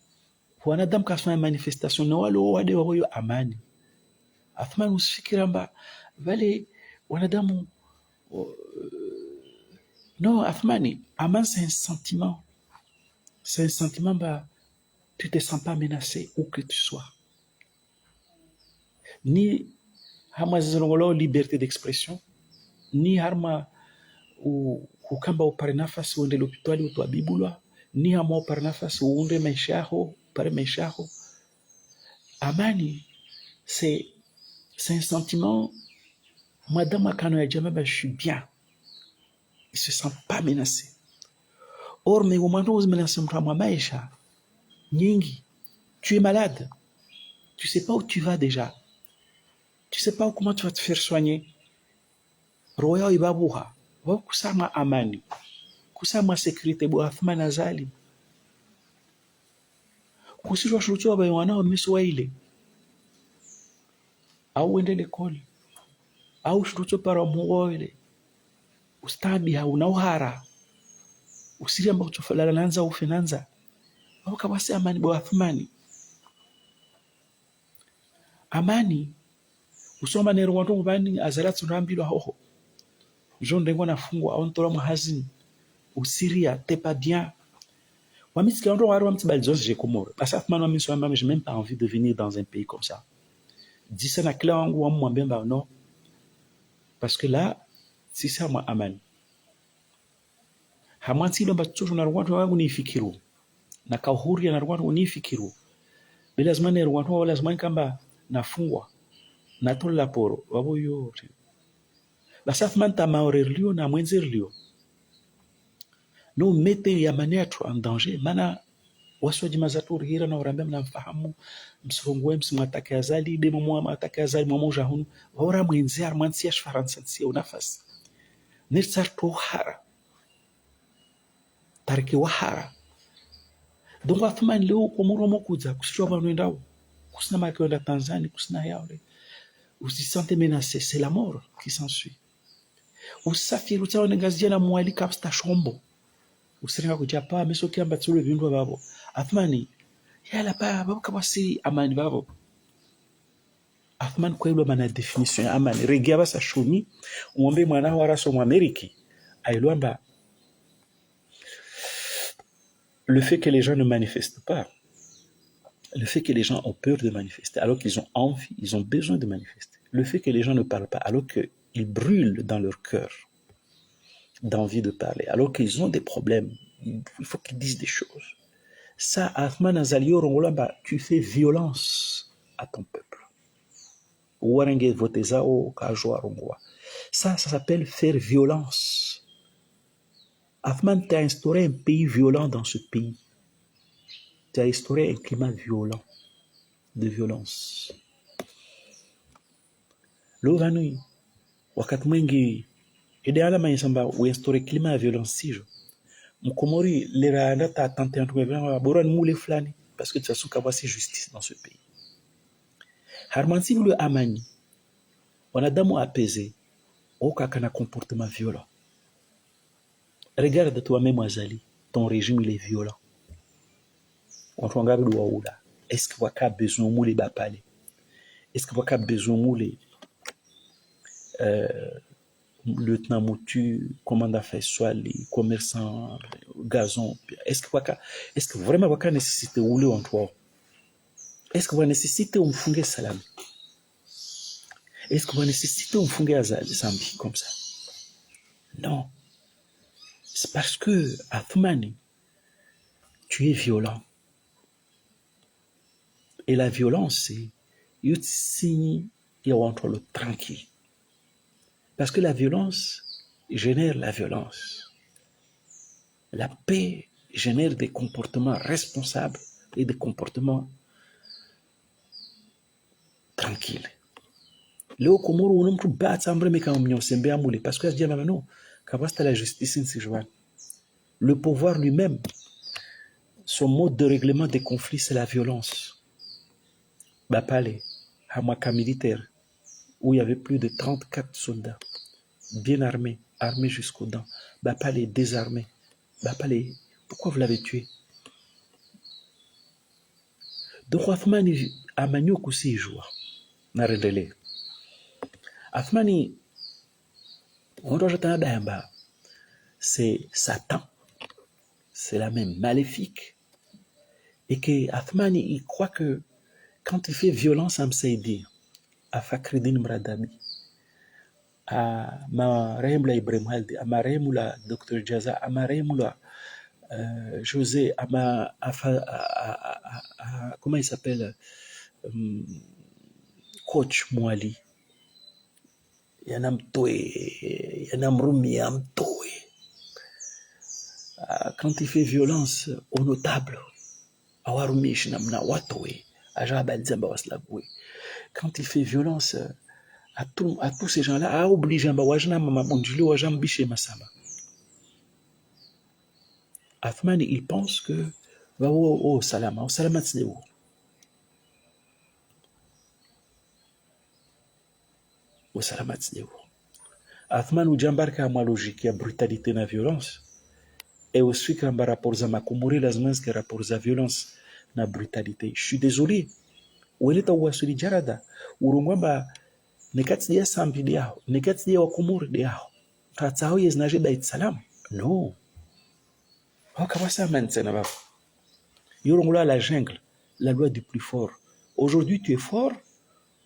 wanadamu kaso manifestation na wale wade wabo yo amani athmani usikira mba vale wanadamu non athmani amani c'est un sentiment. C'est un sentiment, tu ne te sens pas menacé où que tu sois. Ni hama zilongolo liberté d'expression, ni harma ukamba upare nafasi uende l'hôpital utoa bibulwa, ni hama upare nafasi uende maishaho, upare maishaho. Amani, c'est un sentiment, madame akano ya jamaa je suis bien. Il se sent pas menacé. Or, mais au moment où vous menacez mtu maisha, nyingi, tu es malade. Tu sais pas où tu vas déjà. Tu sais pas comment tu vas te faire soigner. Roya ibabuha. Wa kusama amani. Kusama sécurité bo afma nazali. Kusijwa shurutu wa wanao miso ile. Au uende l'école. Au shurutu para muo ile. Ustabi hauna uhara. Usiri ambao tufalala nanza ufinanza. Au kabasi amani bo afmani. Amani usoma nero watu bani azalatu rambilo hoho jonde ngona fungwa au ntola muhazini usiria t'es pas bien wamisi quand on va m'tibal zos j'ai Comore parce que maintenant mi so mama j'ai même pas envie de venir dans un pays comme ça dis ça na clé wangu wa mwambia ba non parce que là si ça moi amani hamanti ndo bacho na rwatu wangu ni fikiru na kauhuria na rwatu ni fikiru bila zamani rwatu wala zamani kamba nafungwa na tola poro wabo yote basaf manta maorerlio na mwenzerlio no mete ya manetu en danger mana waswaji mazaturi hira na urambia mnamfahamu msongwe msimwataka azali demo mwa ataka azali mmoja hunu ora mwenzar mwansia faransa si unafasi nitsar to hara tariki wahara donc afman leo Komoro mokuza kusijwa bano ndao kusina makwenda Tanzania kusina yaole usisante menacé c'est la mort qui s'ensuit usafiru tsaone ngazia na mwali kapsta shombo usiringa kujapa meso kiamba tsule vindu babo athmani yala pa babo kabasi amani babo athmani kwa ile mana definition ya amani regia basa shuni umombe mwana wa raso mu Ameriki ailwamba le fait que les gens ne manifestent pas, le fait que les gens ont peur de manifester alors qu'ils ont envie, ils ont besoin de manifester, le fait que les gens ne parlent pas alors qu'ils brûlent dans leur cœur d'envie de parler, alors qu'ils ont des problèmes, il faut qu'ils disent des choses. Ça, Athman Azalio Rongolamba, tu fais violence à ton peuple. Ça s'appelle faire violence. Athman, tu as instauré un pays violent dans ce pays. Tu as instauré un climat violent, de violence. L'ovanui, wakati mwingi ideala maisamba uinstaure climat de violence sijo. Mkomori lera ndata tante antu mebana bora moule flani parce que tu as su kabasi justice dans ce pays. Harmansi le amani. Wanadamu apaisé au kakana comportement violent. Regarde toi-même Azali, ton régime il est violent. On regarde le waouda. Est-ce que waka besoin moule bapale? Est-ce que waka besoin moule lieutenant Moutu, commandant Faisal, commerçant gazon? Est-ce que vraiment waka nécessité moule en toi? Est-ce que vous nécessitez un fungue salam? Est-ce que vous nécessitez un fungue zambi comme ça? Non. C'est parce que, Athmani, tu es violent. Et la violence, c'est Yutsini le tranquille. Parce que la violence génère la violence. La paix génère des comportements responsables et des comportements tranquilles. Leo Komoro on mtu bata ambreme kama mnyosembea mule parce que je dis non kabasta la justice nsi joan. Le pouvoir lui-même, son mode de règlement des conflits, c'est la violence. Bapale, Hamaka militaire, où il y avait plus de 34 soldats, bien armés, armés jusqu'aux dents. Bapale désarmé. Bapale, pourquoi vous l'avez tué? Donc, Athmani a manié au coussi joua. N'a redélé. Athmani, on doit jeter un bas. C'est Satan. C'est la même maléfique. Et que Athmani, il croit que quand il fait violence à Msaïdi, à Fakhreddine Mradabi, à marehemu la Ibrahim Haldi, à marehemu la Dr Jaza, à marehemu la José, comment il s'appelle, coach Mwali, Yanamtoe, Yanamrumi, Yamtoe. Quand il fait violence aux notables, Awarumish Namna Watoe, Ajabal Zamba Waslabwe. Quand il fait violence à tous ces gens-là, à obliger Wajna Mamabundjulu, Wajam Biche Masama. Athmani, il pense que au salama, au salamat tsdeo. Au salamat tsdeo. Athmani ujambarka à ma logique, à brutalité na violence. Et aussi quand par rapport à ma kumuri lazima que rapport à violence na brutalité. Je suis désolé. Weleta uwasuli jarada. Urungwamba nekati ya sambi diao, nekati ya wakumuri diao. Tatsao yeznaje bait salam. Non. La jungle, la loi du plus fort. Aujourd'hui, tu es fort,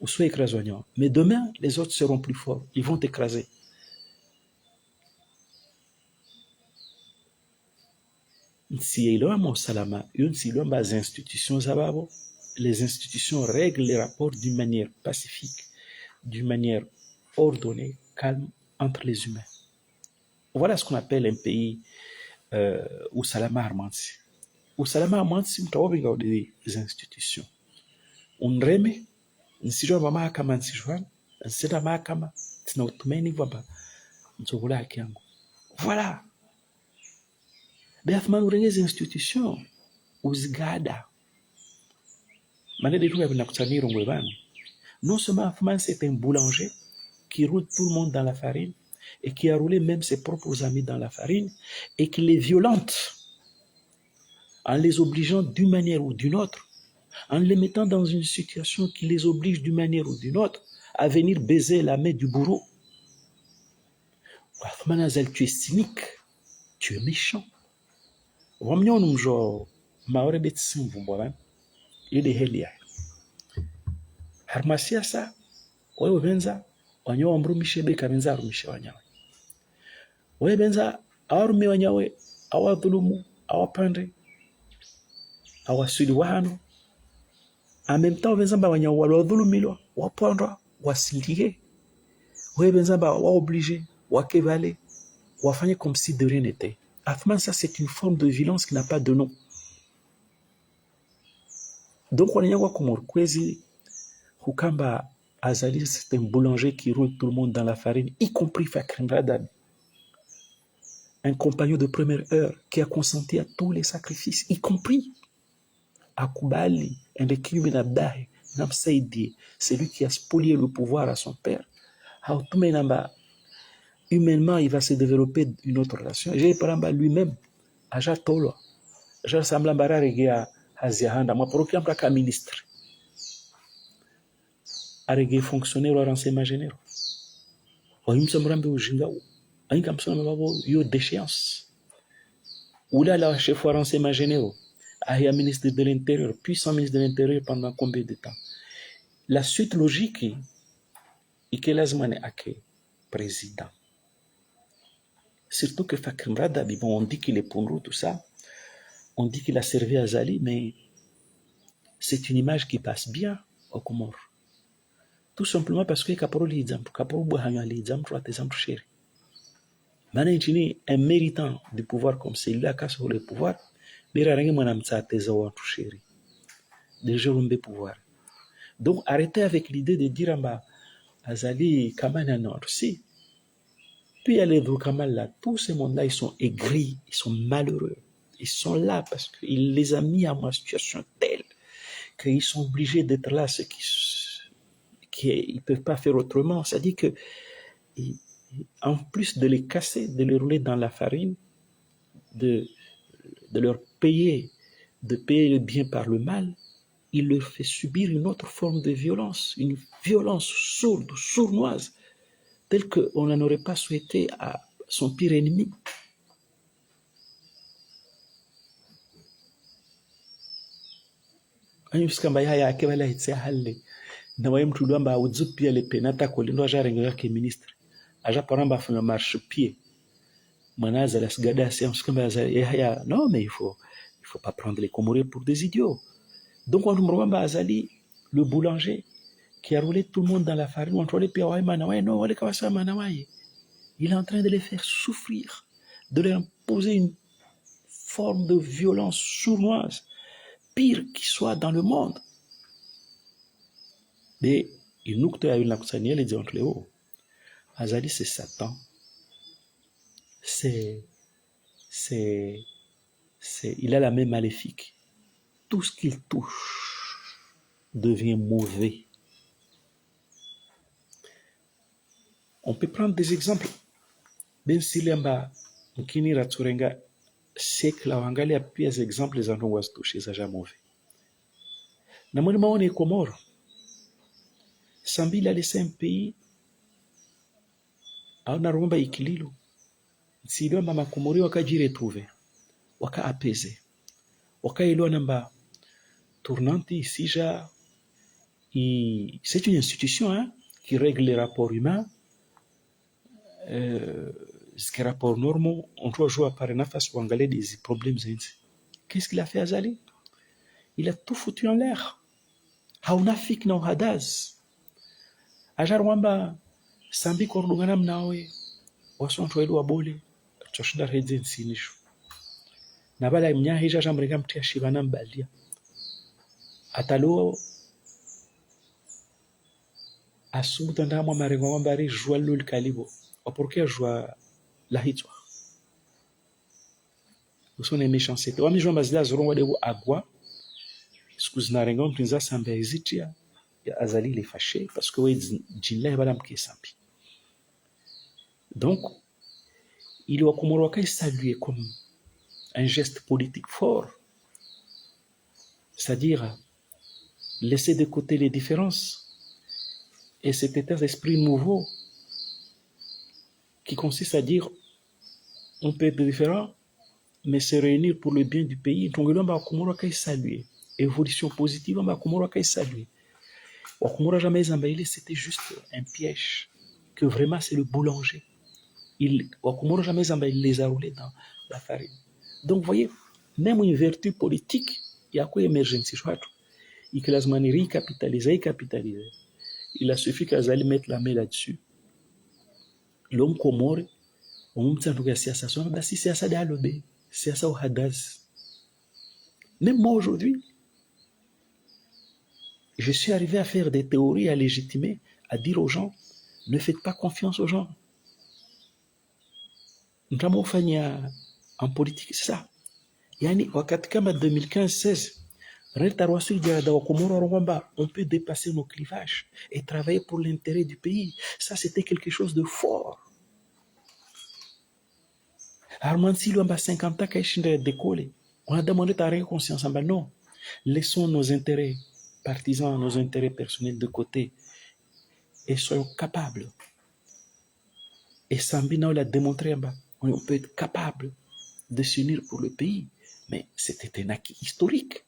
ou soit écrasant. Mais demain, les autres seront plus forts. Ils vont t'écraser. Si il y a un salama, les institutions, les institutions règlent les rapports d'une manière pacifique, d'une manière ordonnée, calme entre les humains. Voilà ce qu'on appelle un pays où salama armanti. Usalama amansi mtawabiga des institutions. Unreme nsijua mahakama nsijua nsida mahakama tina utumeni vaba nsogula haki yangu. Voilà. Beathman urengeze institutions uzigada. Manede tu yabina kutaniro ngwebani. Non seulement Athman c'est un boulanger qui roule tout le monde dans la farine et qui a roulé même ses propres amis dans la farine et qui les violente en les obligeant d'une manière ou d'une autre, en les mettant dans une situation qui les oblige d'une manière ou d'une autre à venir baiser la main du bourreau. Tu es cynique, tu es méchant. Harmasia sa, wewe benza, wanyawa mrumishe beka benza arumishe wanyawe. Wewe benza, awarumi wanyawe, awadhulumu, awapande, awasuli wahano. En même temps, benzamba wanyawa walodhulumilwa, wapandwa, wasilie. Wewe benzamba waobligé, wakevale, wafanye comme si de rien n'était. Athman, ça c'est une forme de violence qui n'a pas de nom. Donc on y a comme Kwezi, Hukamba Azali, c'est un boulanger qui roule tout le monde dans la farine, y compris Fakhreddine Mradabi, un compagnon de première heure qui a consenti à tous les sacrifices, y compris Akubali, un des crimes d'Abdahi, Namsaïdi, c'est lui qui a spolié le pouvoir à son père. Humainement, il va se développer une autre relation. J'ai parlé lui-même, Aja Tolo, Aja Samblambara Regia Haziahanda, moi pour qu'il y ministre. Arrêter fonctionnaire au renseignement général. Il me semble que j'ai une déchéance. Ou là, chef au renseignement général. Aya ministre de l'Intérieur, puissant ministre de l'Intérieur pendant combien de temps? La suite logique est que Lazmane Ake, président. Surtout que Fakim Radabi, bon, on dit qu'il est Pounrou, tout ça. On dit qu'il a servi à Zali, mais c'est une image qui passe bien au Comores. Tout simplement parce que Kaporo l'exemple, Kaporo Bouhanya l'exemple, l'exemple chéri. Maintenant, un méritant du pouvoir comme celui-là, qui a le pouvoir, mais il y a un chéri. Déjà, on a pouvoir. Donc, arrêtez avec l'idée de dire, Azali, Kamana Nord, si. Puis, il y a les Kamal là, tous ces mondes-là, ils sont aigris, ils sont malheureux. Ils sont là parce qu'il les a mis à une situation telle qu'ils sont obligés d'être là, ceux qui ne peuvent pas faire autrement. C'est-à-dire que, en plus de les casser, de les rouler dans la farine, de leur payer, de payer le bien par le mal, il leur fait subir une autre forme de violence, une violence sourde, sournoise, telle qu'on n'en aurait pas souhaité à son pire ennemi. Na waye mtu amba auzu pia le penata kolindo aja renga yake ministre aja paramba fanya marche pied manaza la sigada c'est mskamba ya non mais il faut pas prendre les Comoriens pour des idiots. Donc on me azali le boulanger qui a roulé tout le monde dans la farine on trouvait pia waye manawaye non wale kawasa manawaye il est en train de les faire souffrir, de leur imposer une forme de violence sournoise pire qui soit dans le monde. Mais il nous a eu l'accusation les dit entre les hauts. Azali c'est Satan. Il a la main maléfique. Tout ce qu'il touche devient mauvais. On peut prendre des exemples. Ben Silemba, Nkini Ratsurenga, c'est que la Wangali a pris des exemples, les enfants vont se toucher, ça jamais mauvais. Namoni maone Comores. Sambi il a laissé un pays. Aona rumba ikililo. Nsilio mama Komori wakaji retrouver. Waka apaiser. Waka ilo namba tournante ici ja c'est une institution qui règle les rapports humains. Ce rapport normaux, on doit jouer par une face pour engager des problèmes. Qu'est-ce qu'il a fait Azali? Il a tout foutu en l'air. Hauna fik na hadaz. Ajarwamba sambi kordungana mnawe wasonto edu wabole choshinda redze nsinisho. Nabala mnyahi jaja mrega mtia shibana mbalia. Atalo asubuta ndamwa marengo mambari joua lul kalibo. Pourquoi joua la hitwa? Vous sont les méchancetés. Wami joua mazila zorongo debu agwa. Excuse na rengo mpinza sambe ezitia. Ya Azali il est fâché parce que ouais jinla bala mke sampi. Donc il doit Komoroka saluer comme un geste politique fort, c'est-à-dire laisser de côté les différences et cet état d'esprit nouveau qui consiste à dire on peut être différent mais se réunir pour le bien du pays. Donc il doit Komoroka saluer évolution positive, on va Komoroka saluer. Wakumura jamais zambaïli c'était juste un piège que vraiment c'est le boulanger. Wakumura jamais zambaïli les a roulés dans la farine. Donc, vous voyez, même une vertu politique, il y a quoi émergence, il que la manière capitaliser. Il a suffi qu'Azali mette la main là-dessus. L'homme Comore, on me dit que c'est ça, c'est ça d'Alobé, c'est ça au Hadaz. Même moi aujourd'hui, je suis arrivé à faire des théories, à légitimer, à dire aux gens, ne faites pas confiance aux gens. Nous en politique, c'est ça. Yani, wakati kama 2015-16, on peut dépasser nos clivages et travailler pour l'intérêt du pays. Ça, c'était quelque chose de fort. Alors, si l'on a 50 ans, on a demandé ta conscience. Non, laissons nos intérêts partisans, nos intérêts personnels de côté et soyons capables. Et Sambina l'a démontré, on peut être capable de s'unir pour le pays. Mais c'était un acquis historique.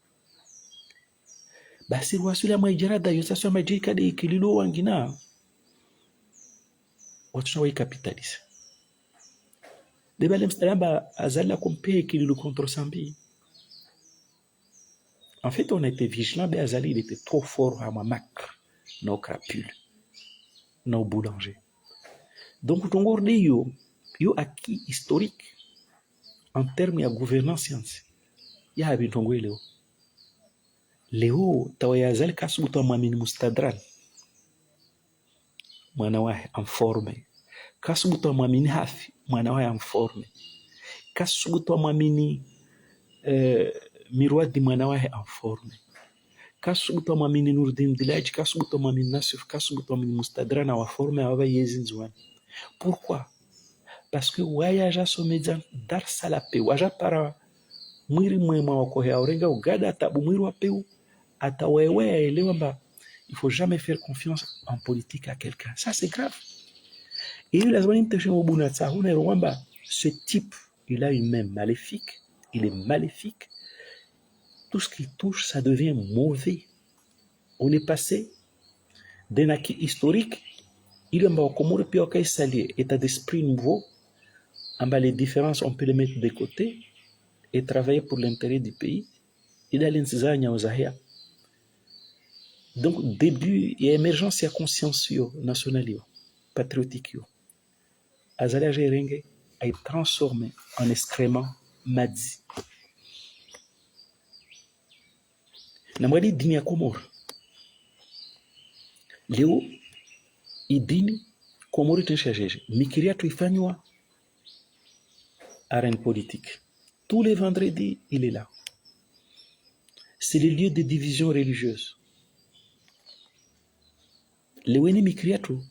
Basi wasula mwajarada yosaswa majika de kililo wangina watu capitaliste. De balem stalamba azala compé kililo contre Sambi. En fait, on était vigilant, mais Azali il était trop fort à ma macre, nos crapules, nos boulangers. Donc, on a yo acquis historique en termes de gouvernance science. Il y a un tongo Léo. Léo, tawaya Azali kasubuto mamini mustadral. Mwanawahe en forme. Kasubuto mamini hafi, mwanawahe en forme. Kasubuto mamini miroir di mwanawahe en forme. Kasubuto mamini Nurdin Dilaji, kasubuto mamini Nasif, kasubuto mamini mustadral na wa forme awa yezin zwan. Pourquoi? Parce que wayaja somedia dar salape waja para mwiri mwema wako ya orenga ugada atabu mwiri wapeu atawewe aelewa mba il faut jamais faire confiance en politique à quelqu'un. Ça c'est grave. Et il a ce type, il a une main maléfique, il est maléfique. Tout ce qu'il touche, ça devient mauvais. On est passé d'un acquis historique, il a comme pioka salier, état d'esprit nouveau. Les différences, on peut les mettre de côté et travailler pour l'intérêt du pays. Donc, début, il y a émergence, il y a conscience nationale, patriotique. Azali Gerenge a été transformé en excrément madi. Namwali dini ya Komoro. Leo, idini Komoro tenshajeje. Mikiria tuifanywa arène politique. Tous les vendredis, il est là. C'est le lieu de division religieuse. Leweni mikriatu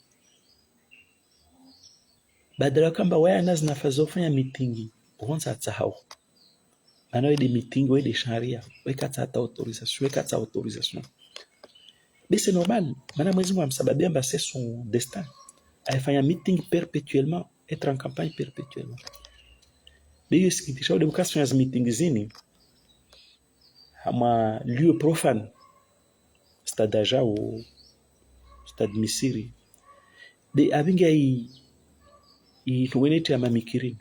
badala kamba waya nazi nafazo fanya mitingi ugonza atsahau anawe de mitingi we de sharia we kata autorisation mais c'est normal mana mwezi wa msababia mba c'est son destin aifanya meeting perpétuellement, être en campagne perpétuellement. Mais il y a des occasions de meeting zini ama lieu profane stade Aja ou stade Misiri de abinga i tuwenete ama mikirini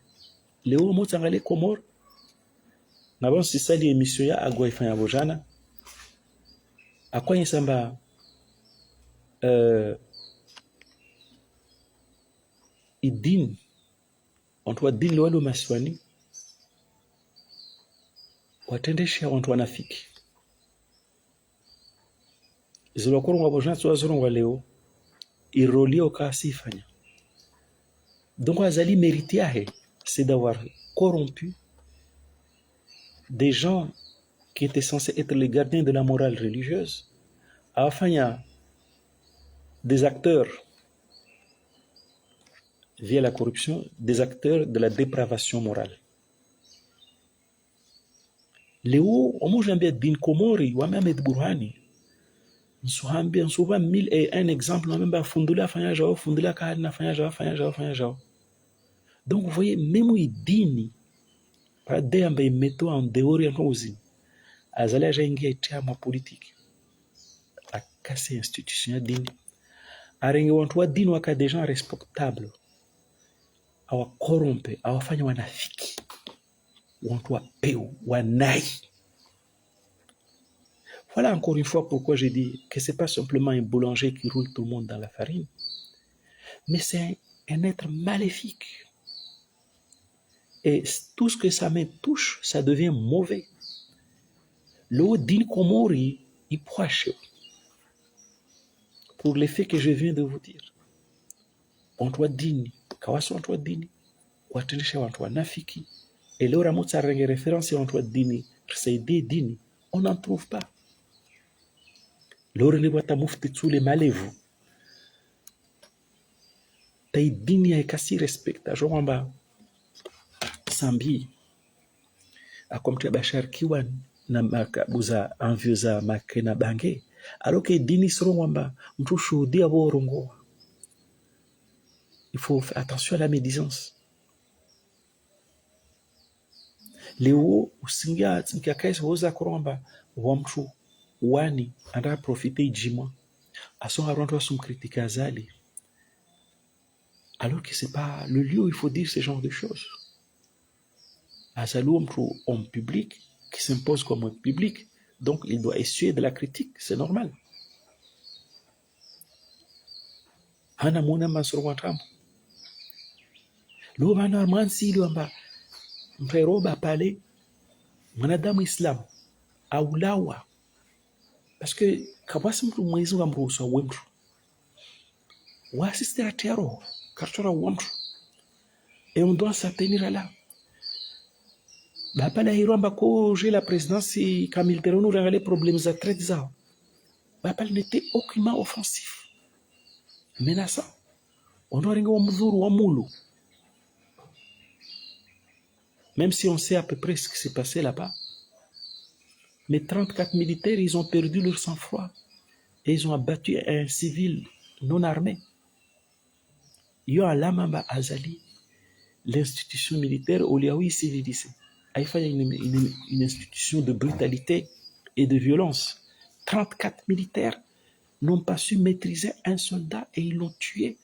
leo motangale Komoro na bon sisali emission ya agwa ifanya bojana akwanye samba idini watu wa dini wale maswani watendesha watu wanafiki zilokoro ngabojana tuwazoro leo irolio kasifanya. Donc Azali mérité, c'est d'avoir corrompu des gens qui étaient censés être les gardiens de la morale religieuse, afin il y a des acteurs via la corruption, des acteurs de la dépravation morale. Léo, on mange un peu bin Komori, ou même de Burhani. On souvent 1001 exemples, on même fundula fanya jao, fundula kahana fanya jao. Donc vous voyez, même où il dini, pas d'embe metto en dehors en cause, azali aja ingia chama politique, a casser institution dini, arengi wantu wa dini waka des gens respectables, awa corrompe, awa fanya wanafiki, wantu wa peu, wanai. Voilà encore une fois pourquoi je dis que c'est pas simplement un boulanger qui roule tout le monde dans la farine, mais c'est un être maléfique. Et tout ce que sa main touche, ça devient mauvais. Le din Komori, il proche pour l'effet que je viens de vous dire. On doit dini, kawaso on doit dini, watendesha on nafiki. Et le ramot a référence on doit dini, c'est des dini, on n'en trouve pas. Lors les wata mufti tous les malevus. Tai dini ya kasi respecta, jomamba. Sambi akomtia Bashar Kiwan na makabuza envieuza makena bange alors que dini srongwamba mtu shuhudia borongo. Il faut faire attention à la médisance. leo usingia tsinkia kaisa woza kuromba wamtu wani anda profiter jima ason aronto sum critique azali alors que c'est pas le lieu où il faut dire ce genre de choses. Azali wamtu homme public qui s'impose comme homme public, donc il doit essuyer de la critique, c'est normal. Hana muna Mansur Wantambo leo bana mansi amba mperoba pale mwanadamu Islam aulawa parce que kabasi mtu mwezi wa mruhusa wemtu waasister à terror kartora wamtu et on doit s'attenir à là. Bapala hiramba ko j'ai la présidence Camille Terono les problèmes à traiter ça. Bapala n'était aucunement offensif, menaçant. On doit ringa wamzuru wamulu. Même si on sait à peu près ce qui s'est passé là-bas, mais 34 militaires, ils ont perdu leur sang-froid et ils ont abattu un civil non armé. Yo alamamba azali l'institution militaire au liaoui civilisé. Il fallait une institution de brutalité et de violence. 34 militaires n'ont pas su maîtriser un soldat et ils l'ont tué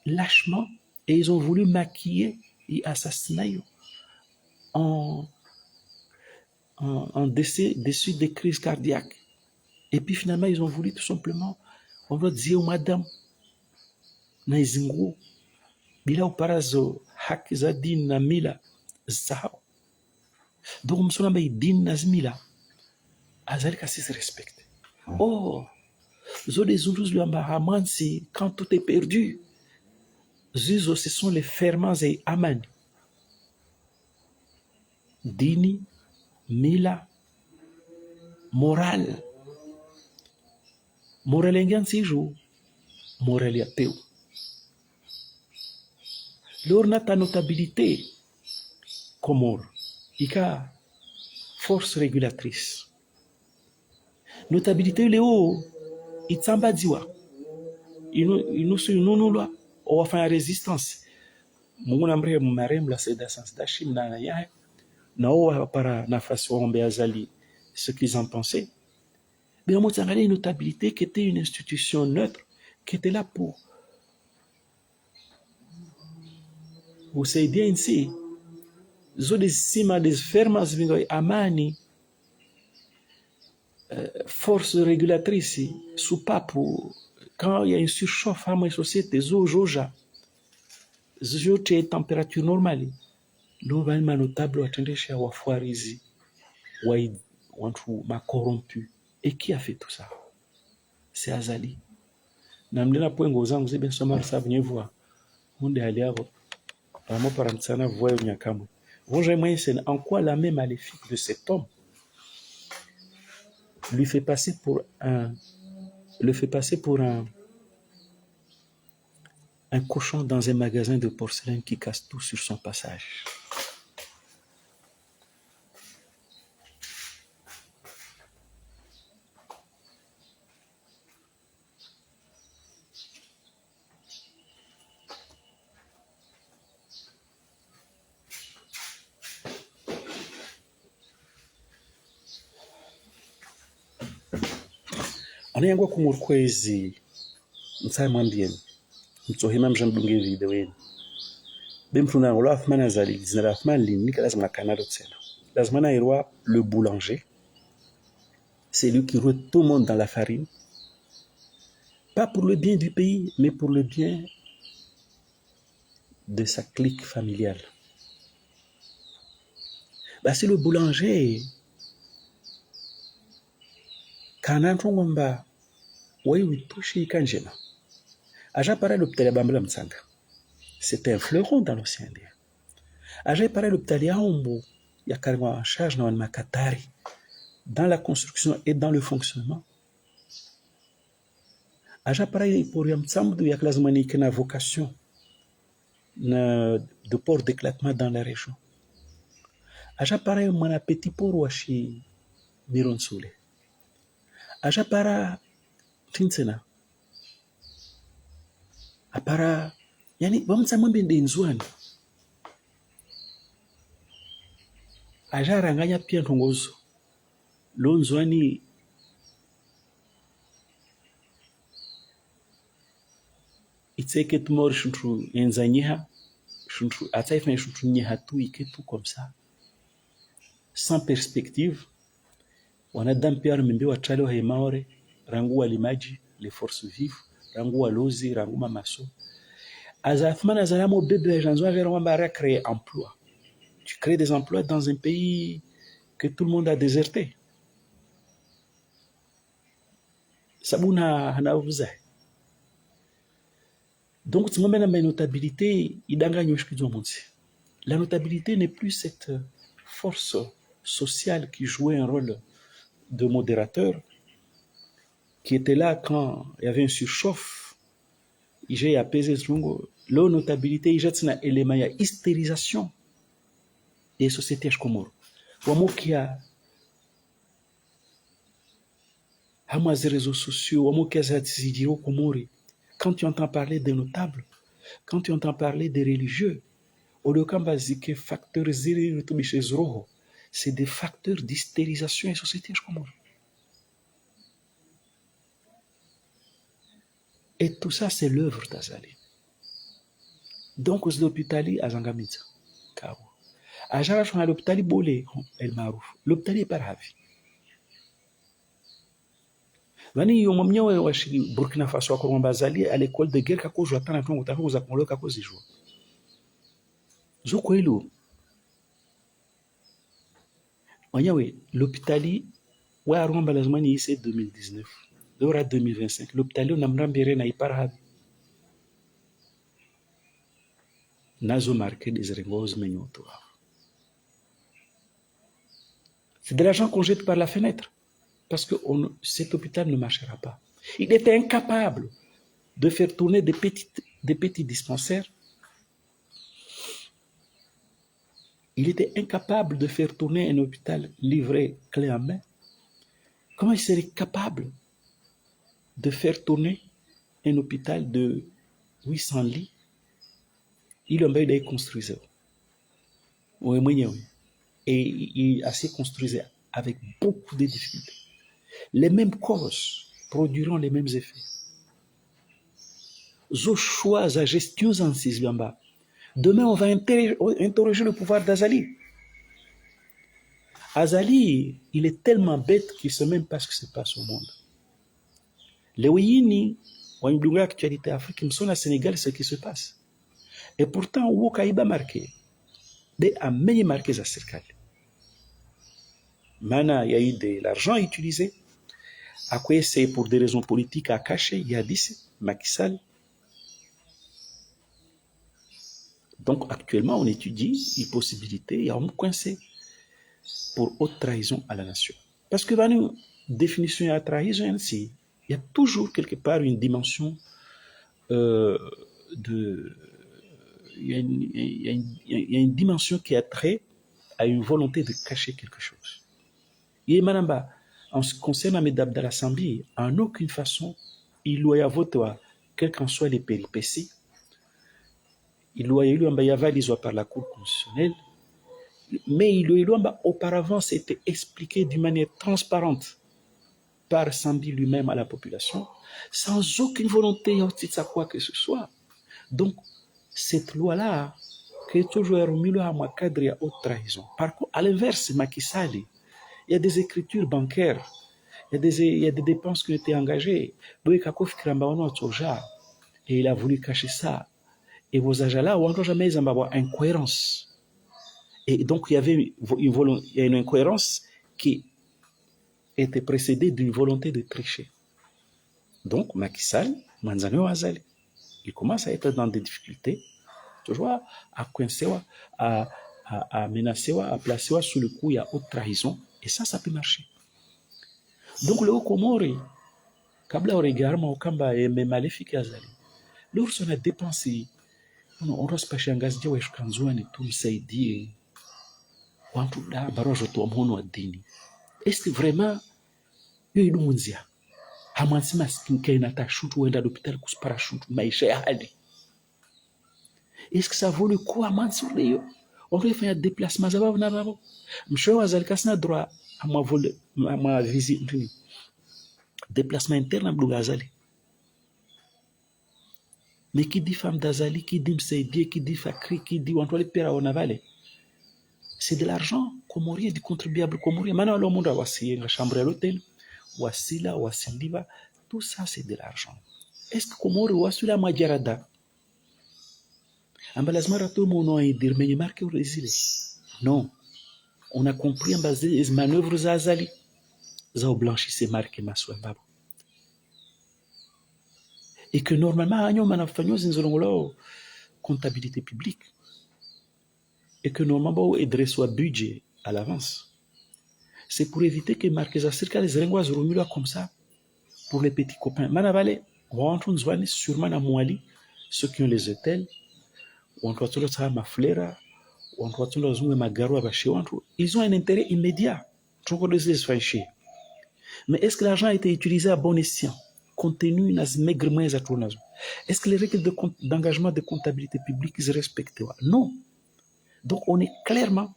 lâchement et ils ont voulu maquiller et assassiner en décès des crises cardiaques. Et puis finalement, ils ont voulu tout simplement, on va dire madame, naizingu, bila uparazo haki za dini na mila zao. Donc msona mai dini na mila azali kasi se respecte. Oh, zo des undus luamba hamansi quand tout est perdu. Zizo, ce sont les ferments et amani. Dini, mila, moral. Moral engan siju, moral ya peu. Lorna ta notabilité, Comore, ika force régulatrice. Notabilité léo, itsamba diwa. Inusuyununulwa, ou enfin résistance. Munguna mre marem la seda sans dashim na ya na owa para nafasi waombe azali ce qu'ils en pensaient. Mais on a une notabilité qui était une institution neutre, qui était là pour. Vous savez bien ici, zo des cima des fermas vingoy amani, force régulatrice, soupape, quand il y a une surchauffe à ma société, zo joja, zo température normale, l'on va une notable attendre chez Wafuarizi, wantu ma corrompu. Et qui a fait tout ça? C'est Azali. Namdena poengo zangu zibe soma savnye voix. Munde aliavo. Vraiment parantsana voix nyakamu. Roger Moïse, en quoi la main maléfique de cet homme lui fait passer pour un cochon dans un magasin de porcelaine qui casse tout sur son passage. Anayangwa kumurkwezi mtsai mwambieni mtsohima mjambunge video yenu bemtuna ngolo afmana zali zina afman linika lazima kanalo tsena lazima na irwa le boulanger, c'est lui qui roule tout le monde dans la farine, pas pour le bien du pays mais pour le bien de sa clique familiale. Bah c'est le boulanger kanantongomba waiwitushi kanjena aja para l'hôpital bambala mtsanga. C'était un fleuron dans l'océan Indien. Aja para l'hôpital ya Hombo ya karwa en charge na makatari dans la construction et dans le fonctionnement. Aja para pour ya mtsamdu ya klazmani kena vocation de port d'éclatement dans la région. Aja para mana petit port washi Mironsule. Aja para tinsena apara yani bamtsa mwembe nzwani ajaranganya pia ntongozo lonzwani itseke tumori shuntu enzanyiha shuntu atsaifanya shuntu nyiha tu iketu comme ça sans perspective wanadamu pia wamembe wachale wa hemaore rangu walimaji les forces vives rangu walozi rangu mamaso azafmana azalamo bebe janzo agera wamba créer emploi. Tu crées des emplois dans un pays que tout le monde a déserté. Sabuna hanauza. Donc tu m'amènes à ma notabilité, la notabilité n'est plus cette force sociale qui jouait un rôle de modérateur, qui était là quand il y avait un surchauffe. J'ai apaisé ce longo. La notabilité, il y a un élément de hystérisation des sociétés comores. Wamokia Hamas réseaux sociaux, Wamokia Zatizidiro Komori. Quand tu entends parler des notables, quand tu entends parler des religieux, c'est des facteurs d'hystérisation et société comores. Et tout ça, c'est l'œuvre d'Azali. Donc, aux l'hôpital, à Zangamitza, Kao. À Jarachon, à l'hôpital, Bolé, El Marouf. L'hôpital est par Havi. Vani yomomnyewe wa Burkina Faso kwa Bazali à l'école de guerre kako jwa tana tongo tako za konlo kako zijwa. Zoko hilo. Wanyawe l'hôpitali wa aromba lazimani ise 2019. Dora 2025. L'hôpitali unamrambere na iparahabi. Nazo marqué des rengoz menyoto. C'est de l'argent qu'on jette par la fenêtre. Parce que cet hôpital ne marchera pas. Il était incapable de faire tourner des petits dispensaires. Il était incapable de faire tourner un hôpital livré clé en main. Comment il serait capable de faire tourner un hôpital de 800 lits? Il a construit. Et il a construit avec beaucoup de difficultés. Les mêmes causes produiront les mêmes effets. Zo choix à gestion en Sisbamba. Demain, on va interroger le pouvoir d'Azali. Azali, il est tellement bête qu'il ne sait même pas ce qui se passe au monde. Les Wiyini, ou actualité africaine, sont au Sénégal, ce qui se passe. Et pourtant, Wokaïba marqué. Des amis marqués à Serkal. Maintenant, il y a eu de l'argent utilisé. À quoi c'est pour des raisons politiques à cacher, il y a dit Macky Sall. Donc actuellement, on étudie les possibilités, il y a un coincé pour haute trahison à la nation. Parce que dans une définition de la trahison, il y a toujours quelque part une dimension il y a une dimension qui a trait à une volonté de cacher quelque chose. Et Manamba, en ce qui concerne Ahmed Abdallah Sambi, en aucune façon, il doit y avoir, quelles qu'en soient les péripéties, il doit y avoir par la Cour constitutionnelle, mais il doit y avoir auparavant, c'était expliqué d'une manière transparente par Sambi lui-même à la population, sans aucune volonté de quoi que ce soit. Donc, cette loi-là, qui est toujours remise à ma cadre à haute trahison. Par contre, à l'inverse, Macky Sall, il y a des écritures bancaires, il y a des dépenses qui ont été engagées. Et il a voulu cacher ça. Et vos agents-là, on n'a jamais avoir incohérence. Et donc, il y avait une incohérence qui était précédée d'une volonté de tricher. Donc, Macky Sall, Manzano Azali, il commence à être dans des difficultés, toujours à coincer, à menacer, à placer sous le coup, il y a haute trahison. Et ça peut marcher. Donc, le Komori, kabla oregarma okamba eme maléfique azali. Lorsqu'on a dépensé, on doit se passer en gaz, diwa shukanzuani tumsaidie. Wantu da barojo tu amono adini. Est-ce que vraiment, yo idumunzia? Hamansima skinke inata shoot ou enda l'hôpital kus parachute maisha ya hali. Est-ce que ça vaut le coup à Mansour Leyo? on doit faire des déplacements zaba na babo msho azali kasina droit à ma vol ma visite déplacement interne abdou azali. Mais qui dit femme d'Azali, qui dit Mseidie, qui dit Fakri, qui dit Antoine Pera Onavale, c'est de l'argent comorien, du contribuable comorien. Maintenant, le monde a aussi la chambre à l'hôtel, Wasila, Wasindiva, tout ça c'est de l'argent. Est-ce que Komori Wasula Majarada Ambalazmara tout mon nom est dire, mais il marque au résilié. Non. On a compris en base des manœuvres Azali. Zao blanchissé marque Maswa Babo. Et que normalement, nous avons une comptabilité publique. Et que normalement, on dresse un budget à l'avance. C'est pour éviter que Marquez Circa les rengois remulent comme ça pour les petits copains. Manavale, on rentre sûrement à Mouali, ceux qui ont les hôtels, ou on retrouve ça à Maflera, ou on retrouve ça à Magaro, ils ont un intérêt immédiat. Mais est-ce que l'argent a été utilisé à bon escient, compte tenu de maigrement et est-ce que les règles d'engagement de comptabilité publique sont respectées? Non. Donc on est clairement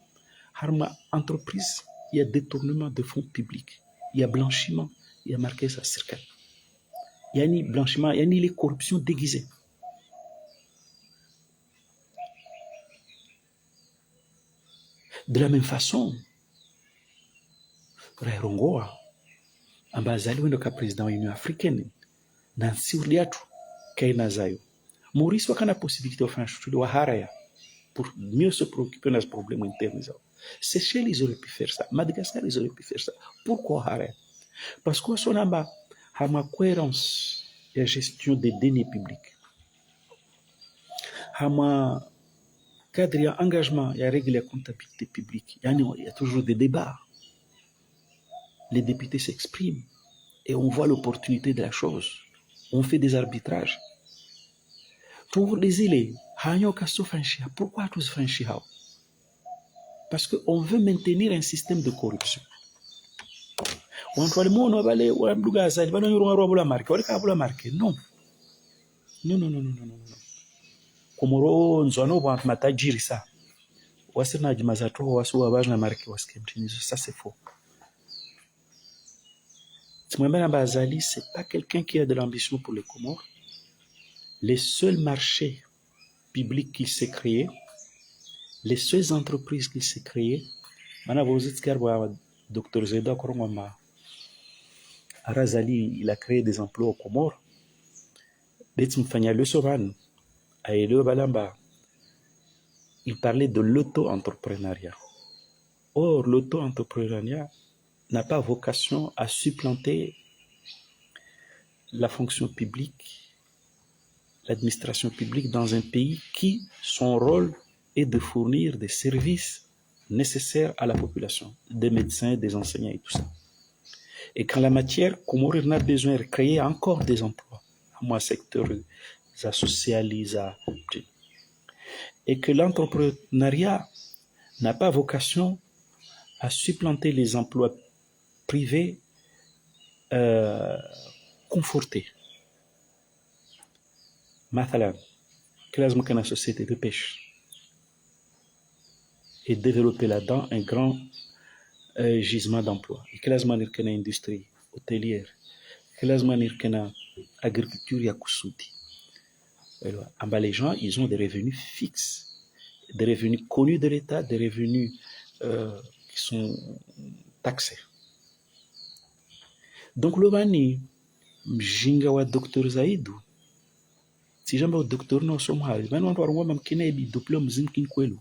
une entreprise, il y a détournement de fonds publics, il y a blanchiment, il y a marqué ça circa. Il y a ni blanchiment, il y a ni les corruptions déguisées. De la même façon, Rairongoa, ambazali wendo ka président de l'Union africaine, Nancy Uriatu, Kaina Zayo. Maurice a la possibilité de faire un chute de Haraya pour mieux se préoccuper de ce problème interne. Seychelles, ils auraient pu faire ça. Madagascar, ils auraient pu faire ça. Pourquoi Haraya? Parce que son amba a ma cohérence et la gestion des deniers publics. A ma cadre et engagement et la règle de la comptabilité publique. Il y a toujours des débats. Les députés s'expriment et on voit l'opportunité de la chose. On fait des arbitrages. Pour les îles, pourquoi tous franchir? Parce qu'on veut maintenir un système de corruption. Non. Non, non, non, non, non, non. Komoro nzwano wa matajiri sa. Wasina jimazato wasu wabajna marke waskemtinizo. Ça c'est faux. Tsmwemena Bazali, c'est pas quelqu'un qui a de l'ambition pour les Comores. Les seuls marchés publics qu'il s'est créés, les seules entreprises qu'il s'est créées, Dr Zeda Korongoma, Arazali, il a créé des emplois aux Comores. Il parlait de l'auto-entrepreneuriat. Or, l'auto-entrepreneuriat n'a pas vocation à supplanter la fonction publique, l'administration publique dans un pays qui, son rôle est de fournir des services nécessaires à la population, des médecins, des enseignants et tout ça. Et qu'en la matière, Comores a besoin de créer encore des emplois, à mon secteur socialisé. Et que l'entrepreneuriat n'a pas vocation à supplanter les emplois privés confortés. Mathalan, que la société de pêche et développer là-dedans un grand gisement d'emploi. Et que la industrie hôtelière, que la agriculture yakusuti. Les gens, ils ont des revenus fixes, des revenus connus de l'État, des revenus qui sont taxés. Donc, le bani, mjinga wa Dr Zaidou, si jamais le docteur non sommes hali, ben on doit voir même qu'il y a des diplômes zinkin kwelu,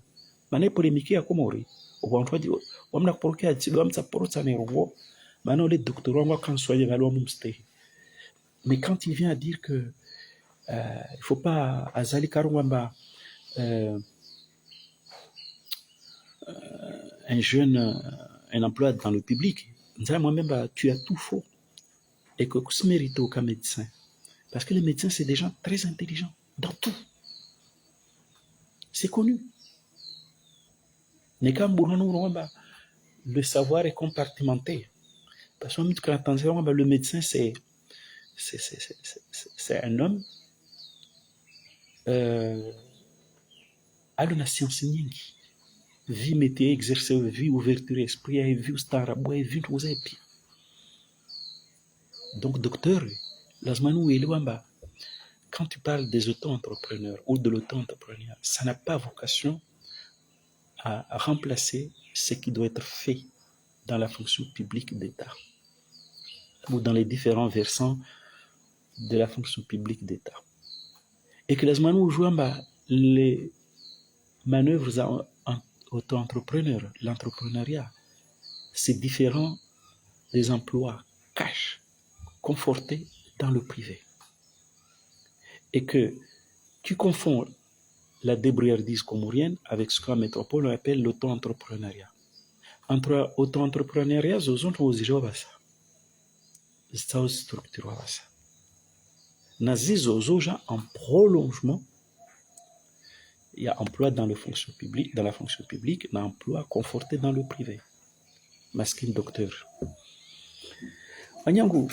mané polémique à Comori, ou on doit dire, on n'a pas qu'à dire, on s'apporte porte ça nervo, maintenant les docteurs on va quand soyez valoir mumsté. Mais quand il vient à dire que il faut pas Azali Karwamba un jeune un emploi dans le public, moi-même tu as tout faux et que ce mérite aucun médecin parce que les médecins c'est des gens très intelligents dans tout, c'est connu. Le savoir est compartimenté parce que le médecin c'est un homme à la science nyingi vi métier exercer vi ouverture esprit et vi ustaarabu et vi tuzepi. Donc docteur lazima uelewe kwamba quand tu parles des auto-entrepreneurs ou de l'auto-entrepreneuriat, ça n'a pas vocation à remplacer ce qui doit être fait dans la fonction publique d'État ou dans les différents versants de la fonction publique d'État. Et que les manœuvres auto-entrepreneurs, l'entrepreneuriat, c'est différent des emplois cash, confortés dans le privé. Et que tu confonds la débrouillardise comorienne avec ce qu'en métropole on appelle l'auto-entrepreneuriat. Entre auto-entrepreneuriat, c'est structure. Nazizo zoja en prolongement, il y a emploi dans la fonction publique, il y a emploi conforté dans le privé. Maskin docteur. Wanyangu,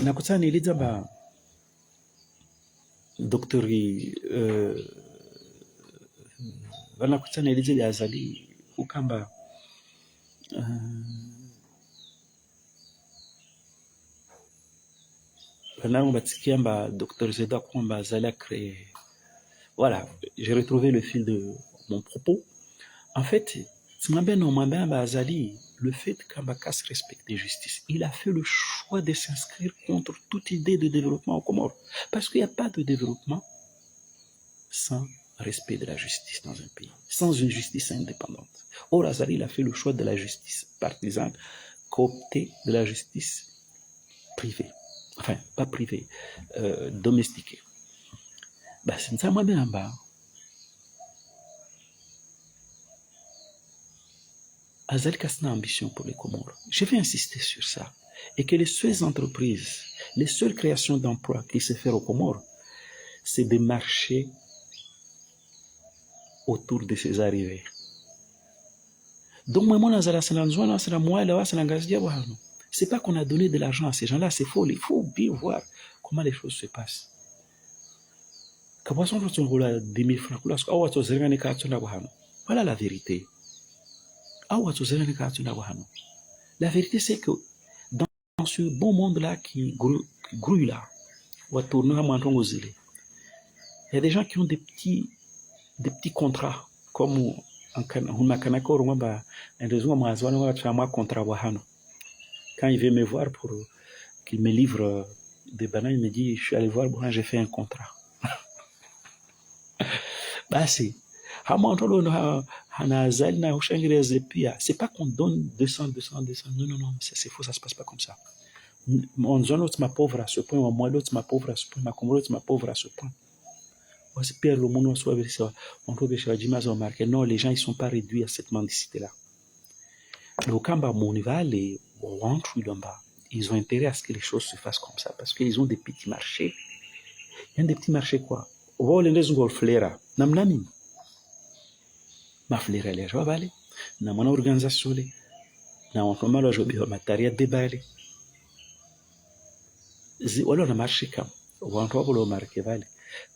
nakutana niliza ba doctori wanakutana niliza ya azali ukamba Docteur Zeda Kwamba Zala créé. Voilà, j'ai retrouvé le fil de mon propos. En fait, le fait qu'Ambakas respecte la justice, il a fait le choix de s'inscrire contre toute idée de développement au Comores. Parce qu'il n'y a pas de développement sans respect de la justice dans un pays, sans une justice indépendante. Or, Azali, il a fait le choix de la justice partisane, cooptée de la justice privée. Enfin, pas privée, domestiquée. C'est ça, moi, bien en bas. Azali a une ambition pour les Comores. Je vais insister sur ça. Et que les seules entreprises, les seules créations d'emplois qui se font aux Comores, c'est des marchés autour de ces arrivées. Donc, moi, c'est pas qu'on a donné de l'argent à ces gens-là, c'est faux. Il faut bien voir comment les choses se passent. Voilà la vérité. La vérité, c'est que dans ce bon monde-là qui grouille là, il y a des gens qui ont des petits contrats, comme quand il veut me voir pour qu'il me livre des bananes, il me dit, je suis allé voir, j'ai fait un contrat. C'est pas qu'on donne 200. Non, c'est faux, ça se passe pas comme ça. On donne l'autre ma pauvre à ce point, moi l'autre ma pauvre à ce point, ma l'autre ma pauvre à ce point. Non, les gens ils sont pas réduits à cette mendicité-là. Le Kamba Monival et ils ont intérêt à ce que les choses se fassent comme ça parce qu'ils ont des petits marchés. Il y a des petits marchés quoi. Ma flera les gens balé, na mon organisation les, na on comment le job matériel débalé. Voilà na marché comme, on doit le marquer balé,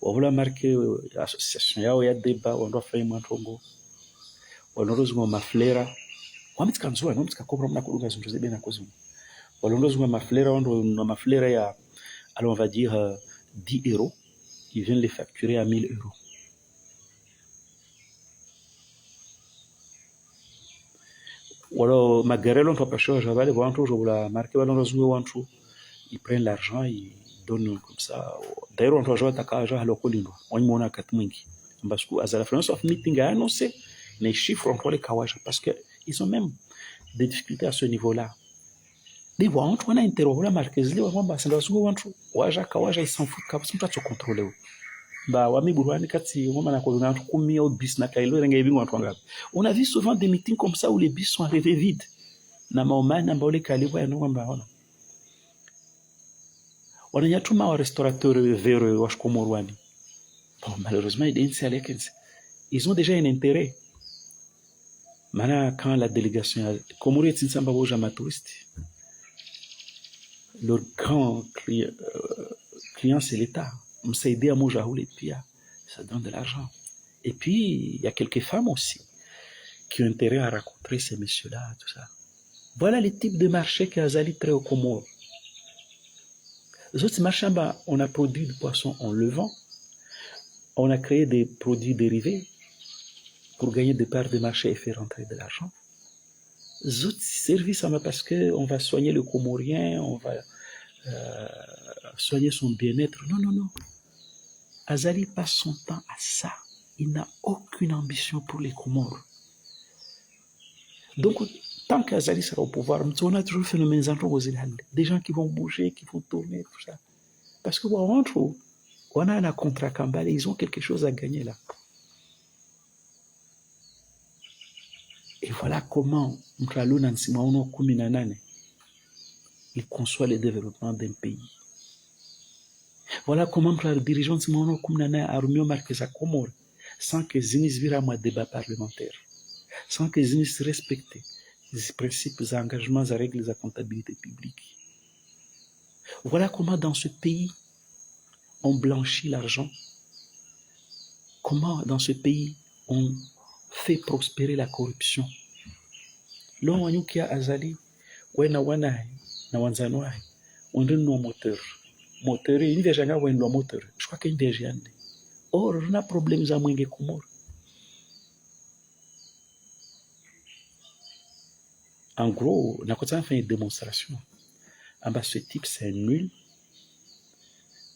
on doit marquer association ya ya débat, on doit faire un tongo, on doit jouer ma flera, on met comme ça, on met comme on a couru dans une chose bien à cause. On doit jouer ma flera, on doit ma flera ya, alors on va dire 10 €, ils viennent les facturer à 1000 €. Alors, Magarello, ils prennent l'argent, ils donnent comme ça. D'ailleurs, on doit parce que à la fin of meeting a annoncé les chiffres entre les kawaja parce que ils ont même des difficultés à ce niveau-là. Les voix on a interrogé la marque, les voix bah c'est là où on trouve. Waja kawaja ils s'en foutent quand ils sont contrôlés. On a vu souvent des meetings comme ça où les bus sont arrivés vides. On a tout un restaurateur vers Washkomorwani. Bon, malheureusement, ils ont déjà un intérêt. Maintenant, quand la délégation, leur grand client, c'est l'État. Ça donne de l'argent. Et puis, il y a quelques femmes aussi qui ont intérêt à rencontrer ces messieurs-là, tout ça. Voilà les types de marchés qu'Azali traite aux Comores. Les autres marchés, on a produit du poisson en le vend, on a créé des produits dérivés pour gagner des parts de marché et faire rentrer de l'argent. Les autres services, parce qu'on va soigner le Comorien, on va soigner son bien-être. Non, non, non. Azali passe son temps à ça. Il n'a aucune ambition pour les Comores. Donc, tant qu'Azali sera au pouvoir, on a toujours fait le même endroit des gens qui vont bouger, qui vont tourner, tout ça. Parce que on a un contrat Kambale, ils ont quelque chose à gagner là. Et voilà comment il conçoit le développement d'un pays. Voilà comment le dirigeant a remis Marquesa Comore sans que Zinis vire un débat parlementaire, sans que Zinis respecte les principes, les engagements, les règles, la comptabilité publique. Voilà comment dans ce pays on blanchit l'argent, comment dans ce pays on fait prospérer la corruption. L'on a qui a Azali, na wanzano on donne nos moteurs. Moteur, il y a un moteur. Je crois qu'il y a un or, on a problème à moins Comores. En gros, on a fait une démonstration. Ce type, c'est nul.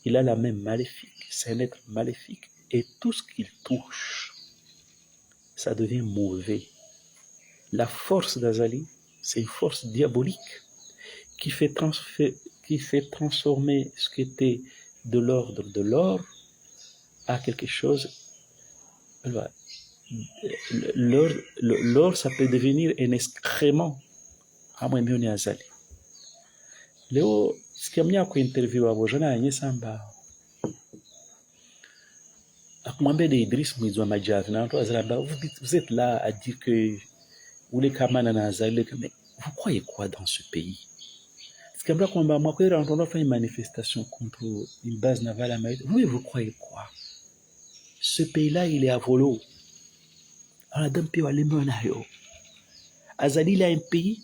Il a la main maléfique. C'est un être maléfique. Et tout ce qu'il touche, ça devient mauvais. La force d'Azali, c'est une force diabolique qui fait transformer ce qui était de l'ordre de l'or à quelque chose. L'or, ça peut devenir un excrément. À moins mieux Azali. Léo, ce qui a mis à interview à vos jeunes, il y a Samba. Vous êtes là à dire que vous les camarades Azali, mais vous croyez quoi dans ce pays? Ce qui a fait une manifestation contre une base navale américaine. Vous croyez quoi? Ce pays-là, il est à volo. Azali, il a un pays.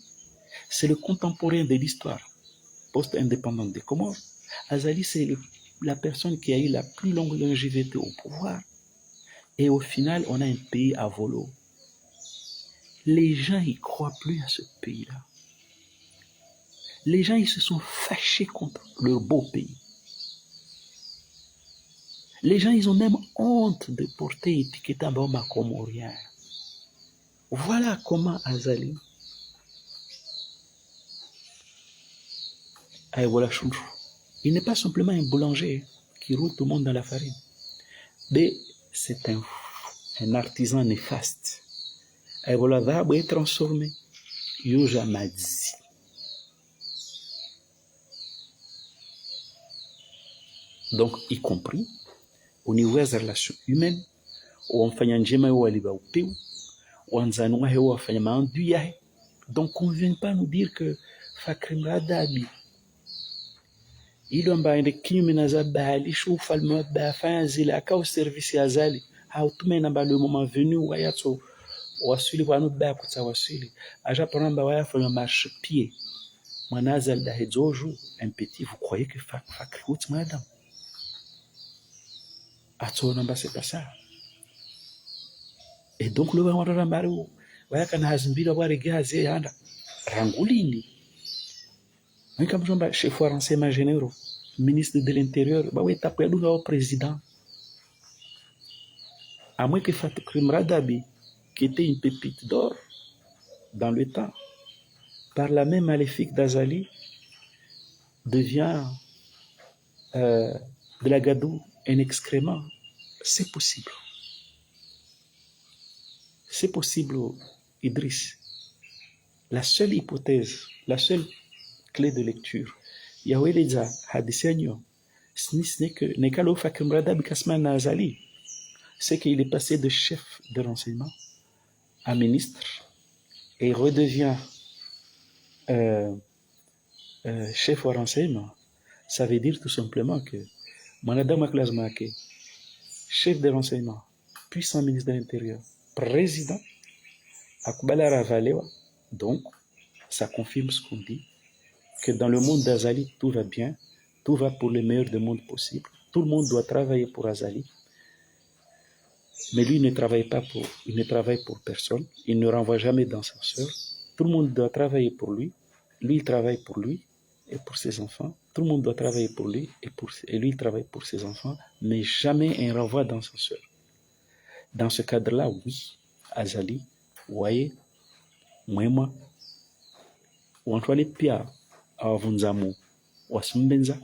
C'est le contemporain de l'histoire post-indépendante des Comores. Azali, c'est la personne qui a eu la plus longue longévité au pouvoir. Et au final, on a un pays à volo. Les gens, ils ne croient plus à ce pays-là. Les gens, ils se sont fâchés contre leur beau pays. Les gens, ils ont même honte de porter étiquette à Bamba comorien. Voilà comment Azali il n'est pas simplement un boulanger qui roule tout le monde dans la farine. Mais c'est un artisan néfaste. Et voilà, va être transformé. Yuja Madzi. Donc, y compris au niveau des relations humaines, où on fait un njema ou aliba ou peu, ou on zanoua ou on fait un manduyahe. Donc, on ne vient pas nous dire que Fakrim Radabi, il y a un kinyume na zabali shu ufalme bafanya zile akao service ya zali hautume namba le moment venu wayatso wasuli wanu ba kutsa wasuli aja paramba waya fanya marche pied manazal da hedzoju un petit vous croyez que fakrout madame atso namba c'est pas ça et donc le wanu rambaru waya kana hazimbira wa regaze yanda rangulini comme jomba chef renseignement généraux ministre de l'Intérieur, au président. À moins que Fakrim Radabi, qui était une pépite d'or dans le temps, par la main maléfique d'Azali, devient de la gadou un excrément. C'est possible. C'est possible, Idriss. La seule hypothèse, la seule clé de lecture, Yahweh Leza Hadisenyo, ce n'est que Nekalo Fakrim Radabi Kasman Azali, c'est qu'il est passé de chef de renseignement à ministre et redevient chef de renseignement. Ça veut dire tout simplement que Manadama Klasmake, chef de renseignement, puissant ministre de l'Intérieur, président, Akubala Ravalewa, donc, ça confirme ce qu'on dit, que dans le monde d'Azali, tout va bien, tout va pour le meilleur des mondes possibles. Tout le monde doit travailler pour Azali, mais lui ne travaille pas il ne travaille pour personne, il ne renvoie jamais d'ascenseur. Tout le monde doit travailler pour lui, lui il travaille pour lui et pour ses enfants. Tout le monde doit travailler pour lui et lui il travaille pour ses enfants, mais jamais un renvoi d'ascenseur. Dans ce cadre-là, oui, Azali, Waye, Mwema, Wantoile Pia, Avunzamu, Wasumbenza,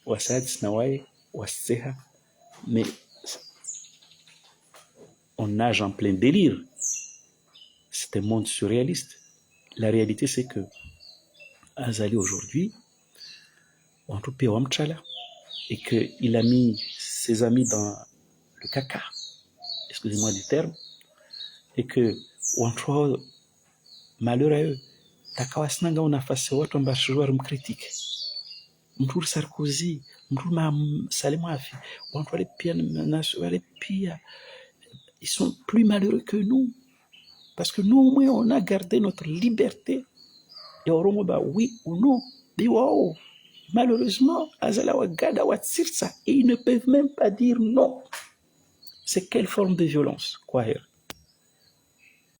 Wasadis Nawaye, Waseha, mais on nage en plein délire. C'est un monde surréaliste. La réalité, c'est que Azali aujourd'hui, et qu'il a mis ses amis dans le caca, excusez-moi du terme, et que malheur à eux, takawasnanga unafasi watu ambao critique. Mtu Sarkozy, mtu Salim Afi, ils sont plus malheureux que nous. Parce que nous, au moins, on a gardé notre liberté. Et Oromo, bah oui ou non. Mais wow, malheureusement, Azalawa Gada Watsirsa, et ils ne peuvent même pas dire non. C'est quelle forme de violence, quoi?